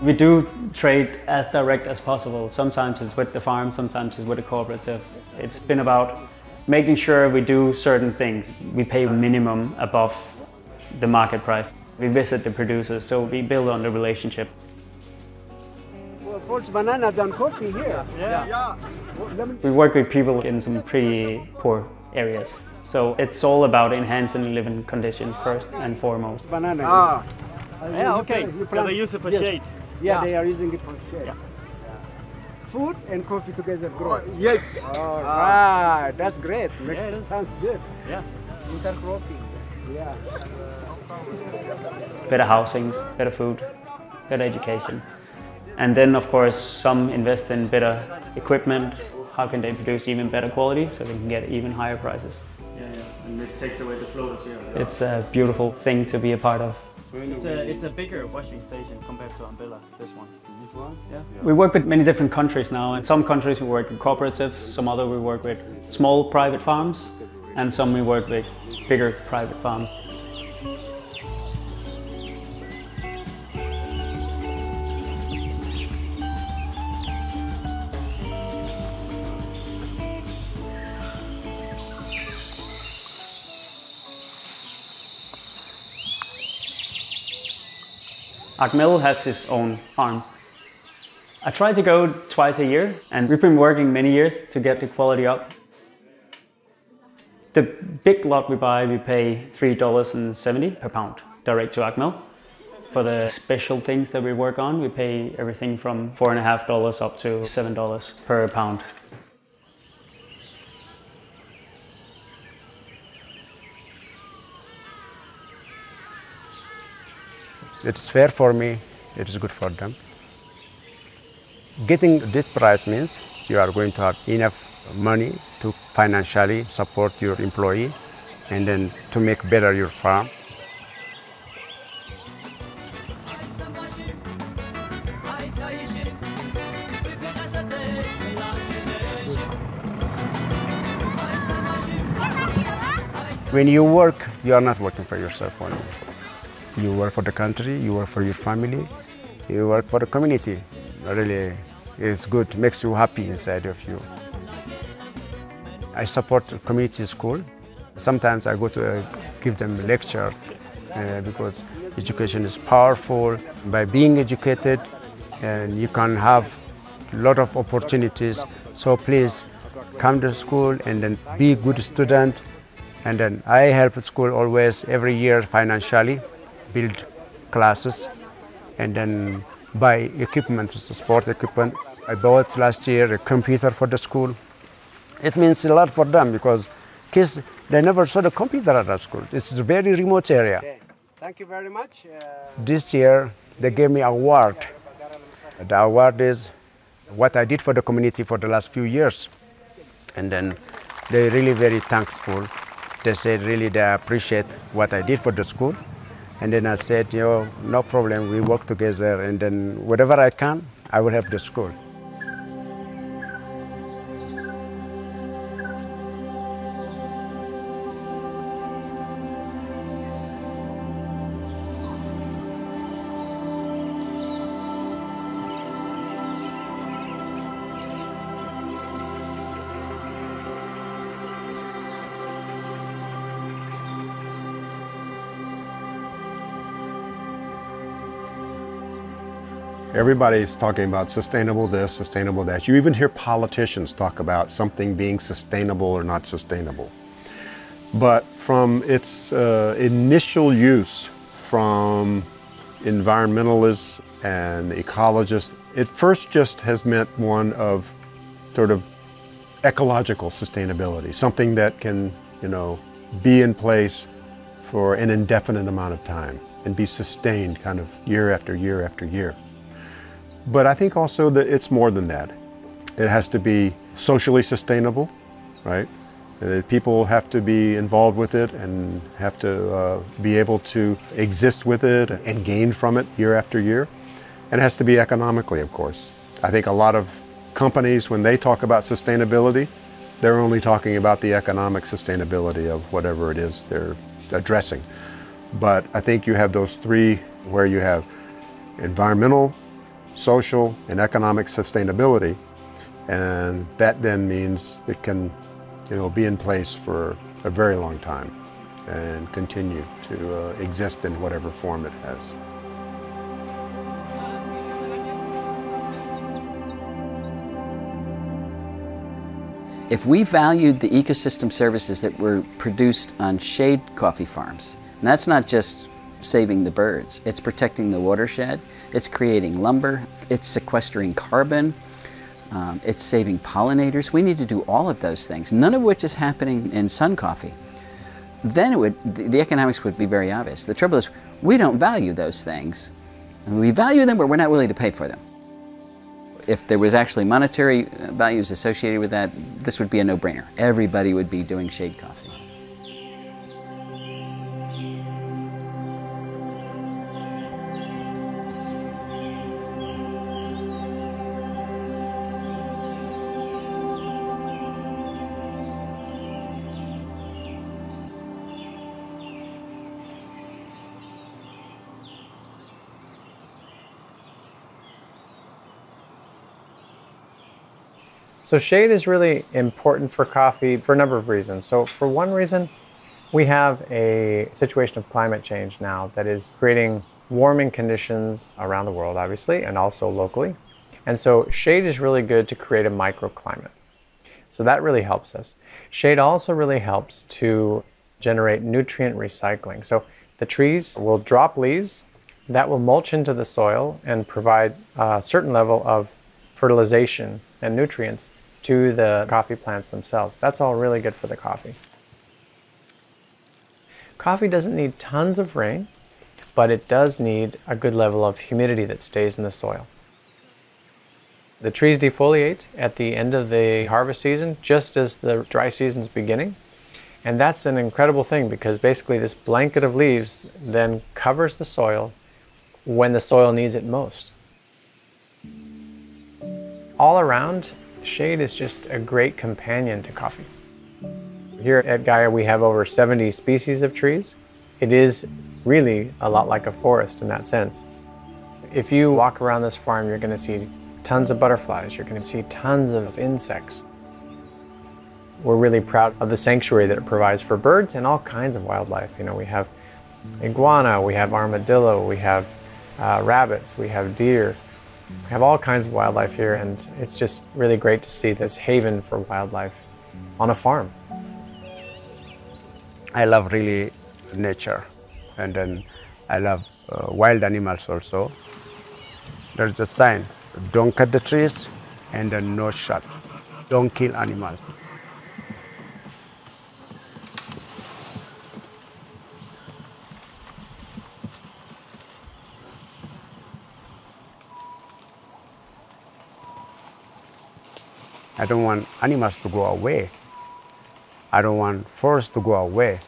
We do trade as direct as possible. Sometimes it's with the farm, sometimes it's with a cooperative. It's been about making sure we do certain things. We pay minimum above the market price. We visit the producers, so we build on the relationship. Well, first banana than coffee here. Yeah. We work with people in some pretty poor areas. So it's all about enhancing living conditions first and foremost. Banana. Yeah, okay. So they use it for shade. Yeah, they are using it for shade. Yeah. Food and coffee together grow. Yes. All right, that's great. Sounds good. Yeah. Intercropping. Yeah. Better housings, better food, better education. And then of course some invest in better equipment. How can they produce even better quality so they can get even higher prices? Yeah, and it takes away the floaters here. It's a beautiful thing to be a part of. It's a bigger washing station compared to Umbrella, this one. This one? Yeah. We work with many different countries now. In some countries we work with cooperatives, some other we work with small private farms, and some we work with bigger private farms. Ahmed has his own farm. I try to go twice a year, and we've been working many years to get the quality up. The big lot we buy, we pay $3.70 per pound direct to Ahmed. For the special things that we work on, we pay everything from $4.50 up to $7 per pound. It's fair for me, it is good for them. Getting this price means you are going to have enough money to financially support your employee and then to make better your farm. When you work, you are not working for yourself only. You work for the country, you work for your family, you work for the community. Really, it's good, makes you happy inside of you. I support community school. Sometimes I go to give them a lecture because education is powerful. By being educated, and you can have a lot of opportunities. So please come to school and then be a good student. And then I help school always every year financially, build classes, and then buy equipment, sport equipment. I bought last year a computer for the school. It means a lot for them because kids, they never saw the computer at the school. It's a very remote area. Okay. Thank you very much. This year, they gave me an award. The award is what I did for the community for the last few years. And then they're really very thankful. They said really they appreciate what I did for the school. And then I said, no problem, we work together, and then whatever I can, I will help the school. Everybody's talking about sustainable this, sustainable that. You even hear politicians talk about something being sustainable or not sustainable. But from its initial use from environmentalists and ecologists, it first just has meant one of sort of ecological sustainability, something that can, be in place for an indefinite amount of time and be sustained kind of year after year after year. But I think also that it's more than that. It has to be socially sustainable, right? People have to be involved with it and have to be able to exist with it and gain from it year after year. And it has to be economically, of course. I think a lot of companies, when they talk about sustainability, they're only talking about the economic sustainability of whatever it is they're addressing. But I think you have those three where you have environmental, social, and economic sustainability, and that then means it can be in place for a very long time and continue to exist in whatever form it has. If we valued the ecosystem services that were produced on shade coffee farms, and that's not just saving the birds, it's protecting the watershed, it's creating lumber, it's sequestering carbon, it's saving pollinators. We need to do all of those things, none of which is happening in sun coffee. Then the economics would be very obvious. The trouble is, we don't value those things. We value them, but we're not willing to pay for them. If there was actually monetary values associated with that, this would be a no-brainer. Everybody would be doing shade coffee. So shade is really important for coffee for a number of reasons. So for one reason, we have a situation of climate change now that is creating warming conditions around the world, obviously, and also locally. And so shade is really good to create a microclimate. So that really helps us. Shade also really helps to generate nutrient recycling. So the trees will drop leaves that will mulch into the soil and provide a certain level of fertilization and nutrients to the coffee plants themselves. That's all really good for the coffee. Coffee doesn't need tons of rain, but it does need a good level of humidity that stays in the soil. The trees defoliate at the end of the harvest season, just as the dry season's beginning. And that's an incredible thing because basically this blanket of leaves then covers the soil when the soil needs it most. All around, shade is just a great companion to coffee. Here at Gaia, we have over 70 species of trees. It is really a lot like a forest in that sense. If you walk around this farm, you're going to see tons of butterflies, you're going to see tons of insects. We're really proud of the sanctuary that it provides for birds and all kinds of wildlife. You know, we have iguana, we have armadillo, we have rabbits, we have deer. We have all kinds of wildlife here, and it's just really great to see this haven for wildlife on a farm. I love really nature, and then I love wild animals also. There's a sign, don't cut the trees, and then no shot. Don't kill animals. I don't want animals to go away. I don't want forests to go away.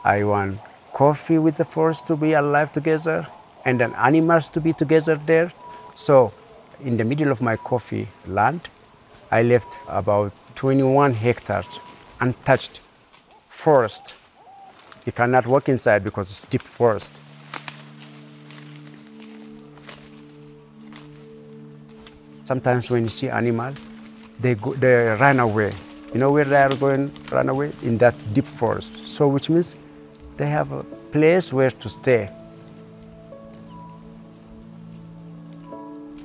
I want coffee with the forest to be alive together and then animals to be together there. So in the middle of my coffee land, I left about 21 hectares untouched forest. You cannot walk inside because it's deep forest. Sometimes when you see animals, they run away. You know where they are going to run away? In that deep forest. So which means they have a place where to stay.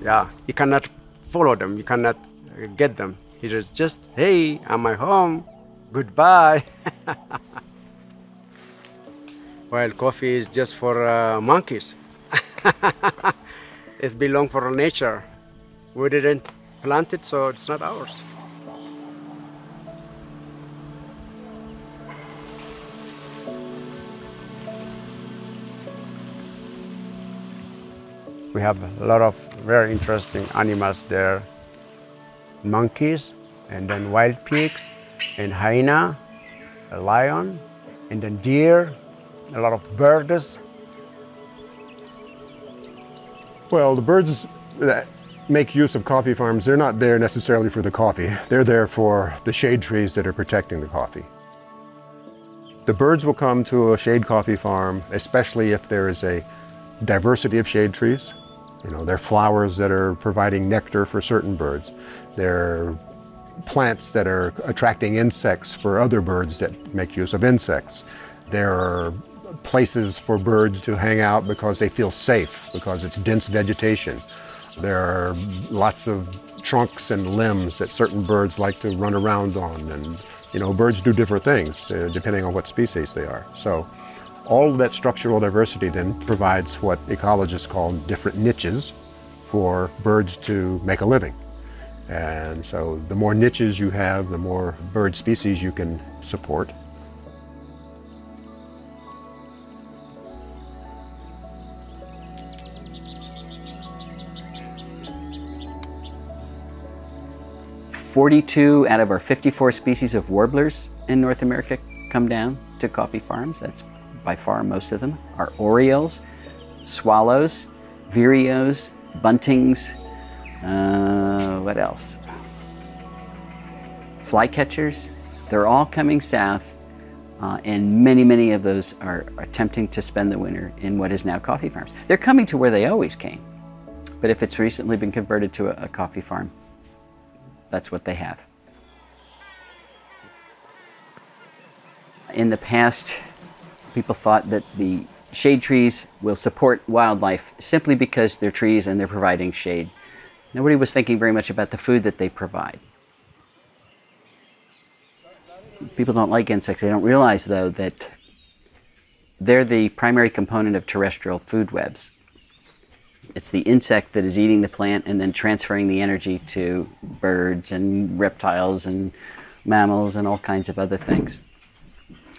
Yeah, you cannot follow them, you cannot get them. It is just, hey, I'm at home, goodbye. While coffee is just for monkeys. It belongs for nature. We didn't plant it, so it's not ours. We have a lot of very interesting animals there. Monkeys, and then wild pigs, and hyena, a lion, and then deer, a lot of birds. Well, the birds that make use of coffee farms, they're not there necessarily for the coffee. They're there for the shade trees that are protecting the coffee. The birds will come to a shade coffee farm, especially if there is a diversity of shade trees. You know, there are flowers that are providing nectar for certain birds. There are plants that are attracting insects for other birds that make use of insects. There are places for birds to hang out because they feel safe, because it's dense vegetation. There are lots of trunks and limbs that certain birds like to run around on, and you know, birds do different things depending on what species they are. So all of that structural diversity then provides what ecologists call different niches for birds to make a living. And so the more niches you have, the more bird species you can support. "42 out of our 54 species of warblers in North America come down to coffee farms. That's by far most of them. Are orioles, swallows, vireos, buntings, what else? Flycatchers. They're all coming south, and many of those are attempting to spend the winter in what is now coffee farms. They're coming to where they always came, but if it's recently been converted to a coffee farm, that's what they have. In the past, people thought that the Shade trees will support wildlife simply because they're trees and they're providing shade. Nobody was thinking very much about the food that they provide. People don't like insects. They don't realize, though, that they're the primary component of terrestrial food webs. It's the insect that is eating the plant and then transferring the energy to birds and reptiles and mammals and all kinds of other things.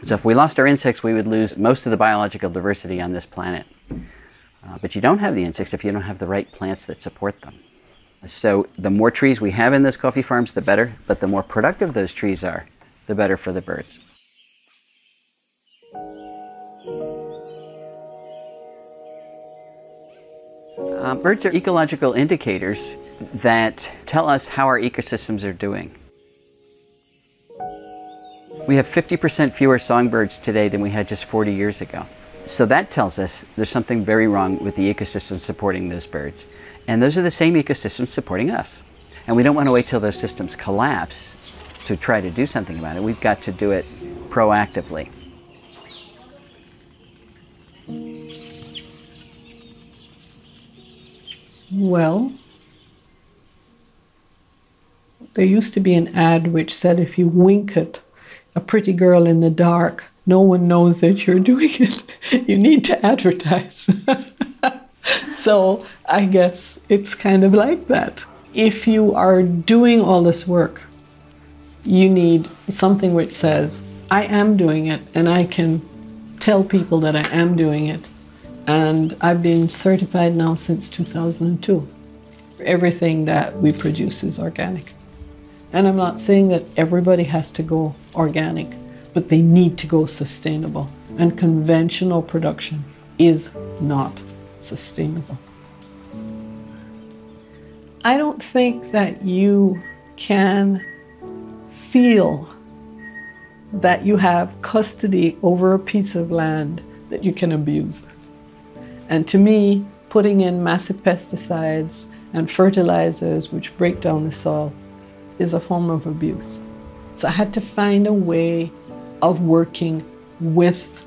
So if we lost our insects, we would lose most of the biological diversity on this planet. But you don't have the insects if you don't have the right plants that support them. So the more trees we have in those coffee farms, the better, but the more productive those trees are, the better for the birds. Birds are ecological indicators that tell us how our ecosystems are doing. We have 50% fewer songbirds today than we had just 40 years ago. So that tells us there's something very wrong with the ecosystem supporting those birds. And those are the same ecosystems supporting us. And we don't want to wait till those systems collapse to try to do something about it. We've got to do it proactively. Well, there used to be an ad which said if you wink at a pretty girl in the dark, no one knows that you're doing it. You need to advertise. So I guess it's kind of like that. If you are doing all this work, you need something which says, I am doing it, and I can tell people that I am doing it. And I've been certified now since 2002. Everything that we produce is organic. And I'm not saying that everybody has to go organic, but they need to go sustainable. And conventional production is not sustainable. I don't think that you can feel that you have custody over a piece of land that you can abuse. And to me, putting in massive pesticides and fertilizers which break down the soil is a form of abuse. So I had to find a way of working with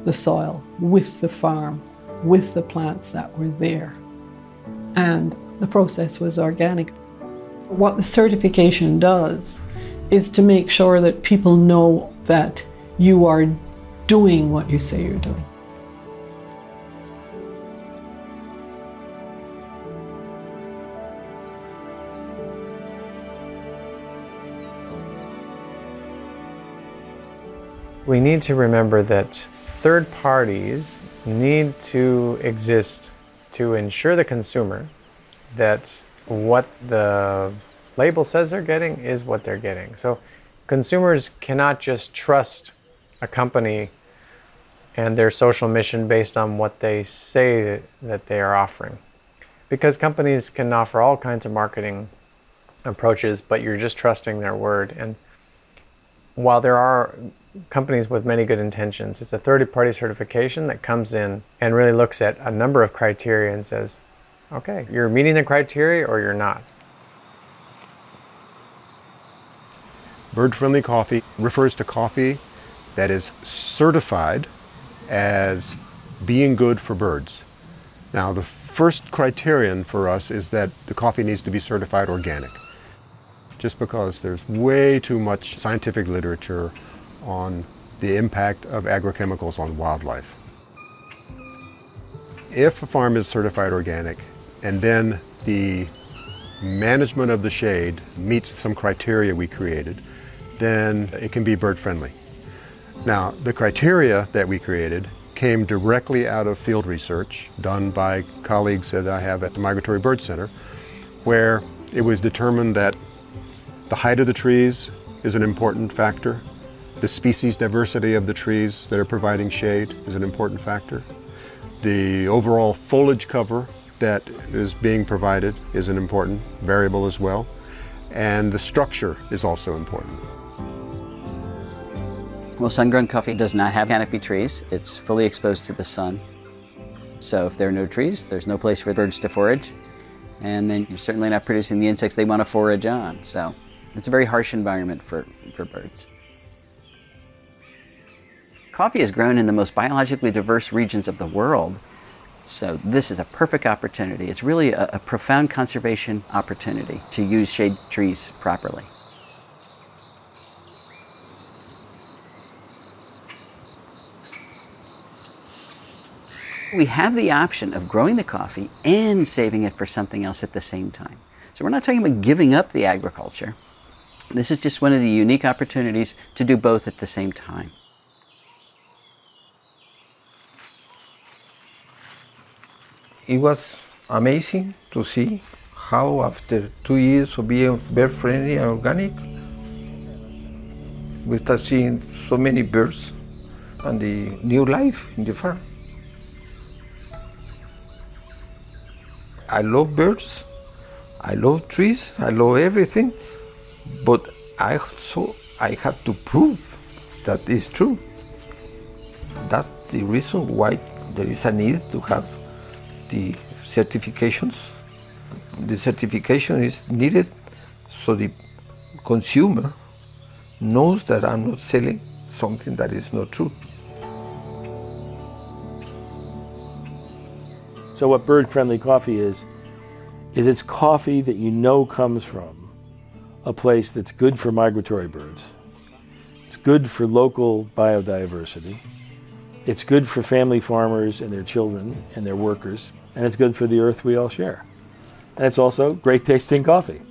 the soil, with the farm, with the plants that were there. And the process was organic. What the certification does is to make sure that people know that you are doing what you say you're doing. We need to remember that third parties need to exist to ensure the consumer that what the label says they're getting is what they're getting. So consumers cannot just trust a company and their social mission based on what they say that they are offering. Because companies can offer all kinds of marketing approaches, but you're just trusting their word. And while there are companies with many good intentions, it's a third-party certification that comes in and really looks at a number of criteria and says, okay, you're meeting the criteria or you're not. Bird-friendly coffee refers to coffee that is certified as being good for birds. Now, the first criterion for us is that the coffee needs to be certified organic. Just because there's way too much scientific literature on the impact of agrochemicals on wildlife. If a farm is certified organic and then the management of the shade meets some criteria we created, then it can be bird friendly. Now, the criteria that we created came directly out of field research done by colleagues that I have at the Migratory Bird Center, where it was determined that the height of the trees is an important factor. The species diversity of the trees that are providing shade is an important factor. The overall foliage cover that is being provided is an important variable as well. And the structure is also important. Well, sun-grown coffee does not have canopy trees. It's fully exposed to the sun. So if there are no trees, there's no place for birds to forage. And then you're certainly not producing the insects they want to forage on. So it's a very harsh environment for birds. Coffee is grown in the most biologically diverse regions of the world, so this is a perfect opportunity. It's really a profound conservation opportunity to use shade trees properly. We have the option of growing the coffee and saving it for something else at the same time. So we're not talking about giving up the agriculture. This is just one of the unique opportunities to do both at the same time. It was amazing to see how after 2 years of being bird-friendly and organic, we start seeing so many birds and the new life in the farm. I love birds, I love trees, I love everything, but I have to prove that it's true. That's the reason why there is a need to have the certifications. The certification is needed so the consumer knows that I'm not selling something that is not true. So what bird-friendly coffee is it's coffee that you know comes from a place that's good for migratory birds. It's good for local biodiversity. It's good for family farmers and their children and their workers, and it's good for the earth we all share. And it's also great tasting coffee.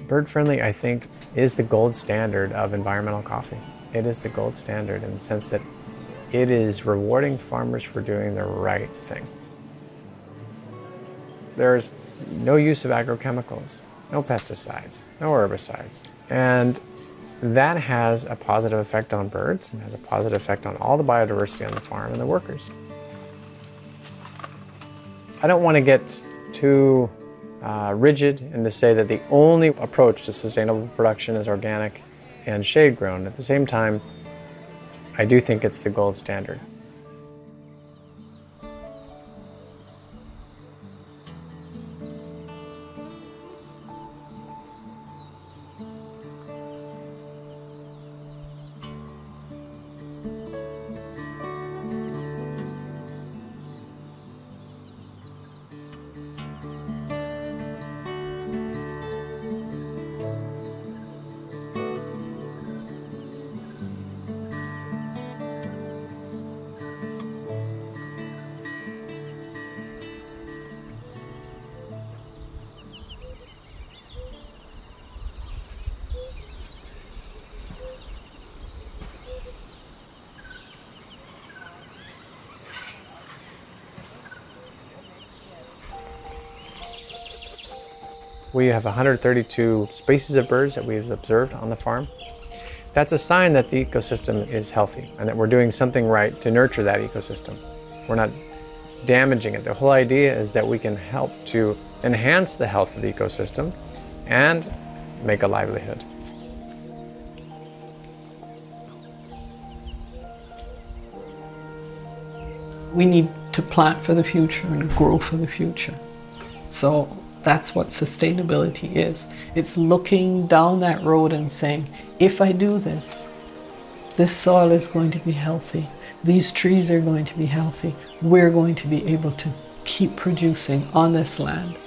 Bird-friendly, I think, is the gold standard of environmental coffee. It is the gold standard in the sense that it is rewarding farmers for doing the right thing. There's no use of agrochemicals, no pesticides, no herbicides. And that has a positive effect on birds and has a positive effect on all the biodiversity on the farm and the workers. I don't want to get too rigid and to say that the only approach to sustainable production is organic and shade-grown. At the same time, I do think it's the gold standard. We have 132 species of birds that we've observed on the farm. That's a sign that the ecosystem is healthy and that we're doing something right to nurture that ecosystem. We're not damaging it. The whole idea is that we can help to enhance the health of the ecosystem and make a livelihood. We need to plant for the future and grow for the future. So that's what sustainability is. It's looking down that road and saying, if I do this, this soil is going to be healthy. These trees are going to be healthy. We're going to be able to keep producing on this land.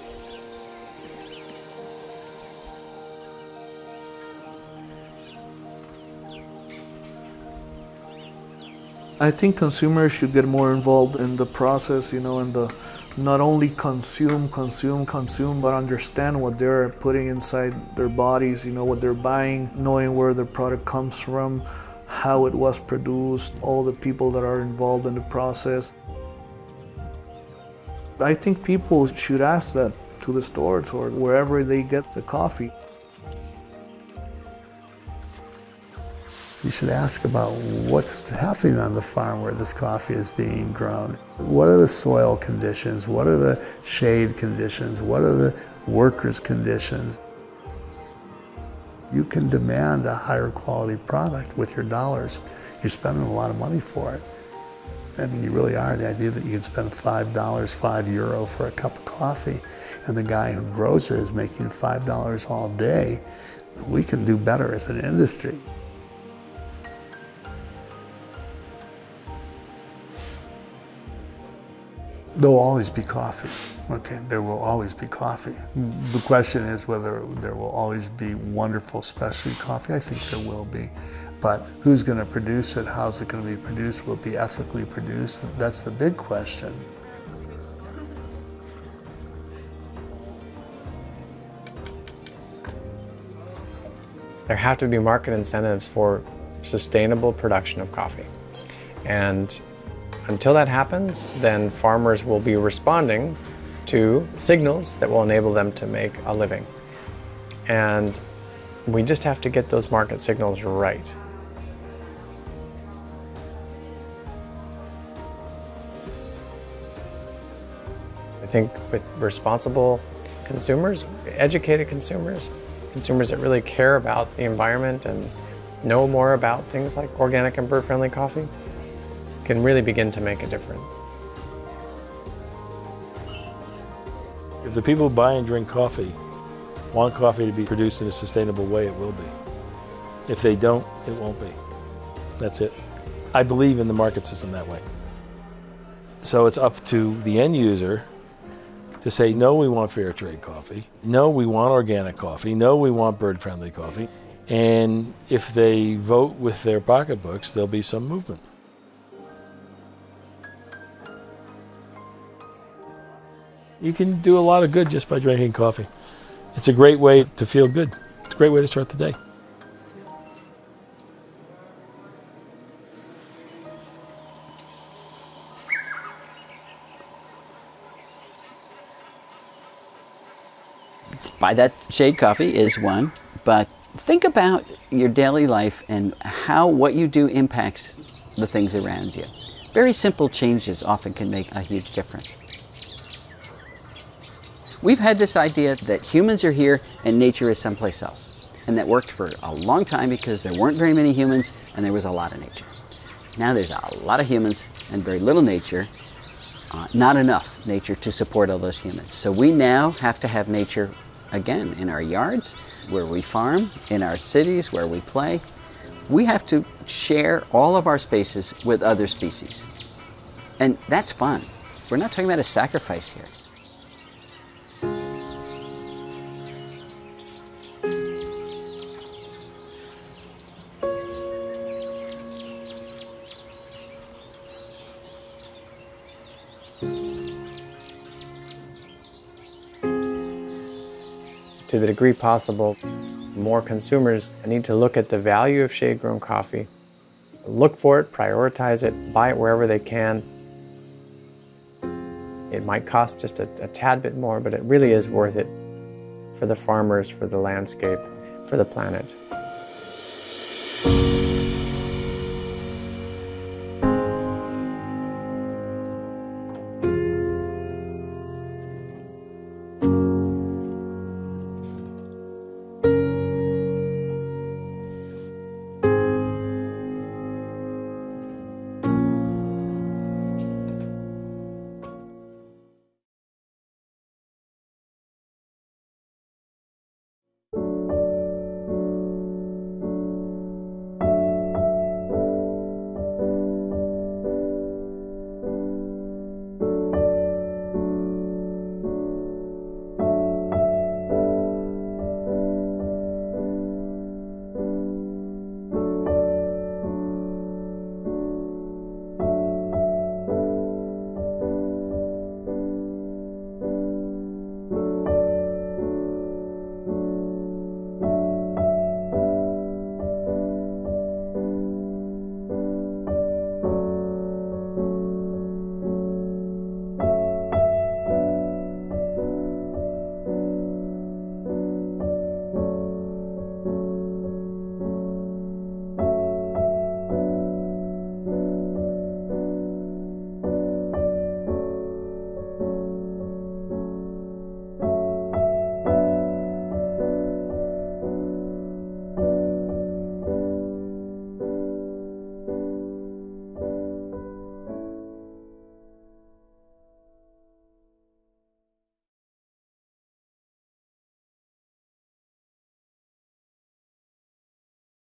I think consumers should get more involved in the process, and not only consume, but understand what they're putting inside their bodies, what they're buying, knowing where the product comes from, how it was produced, all the people that are involved in the process. I think people should ask that to the stores or wherever they get the coffee. You should ask about what's happening on the farm where this coffee is being grown. What are the soil conditions? What are the shade conditions? What are the workers' conditions? You can demand a higher quality product with your dollars. You're spending a lot of money for it. I mean, you really are. The idea that you can spend $5, €5 for a cup of coffee, and the guy who grows it is making $5 all day. We can do better as an industry. There'll always be coffee. Okay, there will always be coffee. The question is whether there will always be wonderful specialty coffee. I think there will be. But who's going to produce it? How's it going to be produced? Will it be ethically produced? That's the big question. There have to be market incentives for sustainable production of coffee. And until that happens, then farmers will be responding to signals that will enable them to make a living. And we just have to get those market signals right. I think with responsible consumers, educated consumers, consumers that really care about the environment and know more about things like organic and bird-friendly coffee, can really begin to make a difference. If the people who buy and drink coffee want coffee to be produced in a sustainable way, it will be. If they don't, it won't be. That's it. I believe in the market system that way. So it's up to the end user to say, no, we want fair trade coffee. No, we want organic coffee. No, we want bird-friendly coffee. And if they vote with their pocketbooks, there'll be some movement. You can do a lot of good just by drinking coffee. It's a great way to feel good. It's a great way to start the day. Buy that shade coffee is one, but think about your daily life and how what you do impacts the things around you. Very simple changes often can make a huge difference. We've had this idea that humans are here and nature is someplace else. And that worked for a long time because there weren't very many humans and there was a lot of nature. Now there's a lot of humans and very little nature, not enough nature to support all those humans. So we now have to have nature again in our yards, where we farm, in our cities, where we play. We have to share all of our spaces with other species. And that's fun. We're not talking about a sacrifice here. To the degree possible, more consumers need to look at the value of shade-grown coffee, look for it, prioritize it, buy it wherever they can. It might cost just a tad bit more, but it really is worth it for the farmers, for the landscape, for the planet.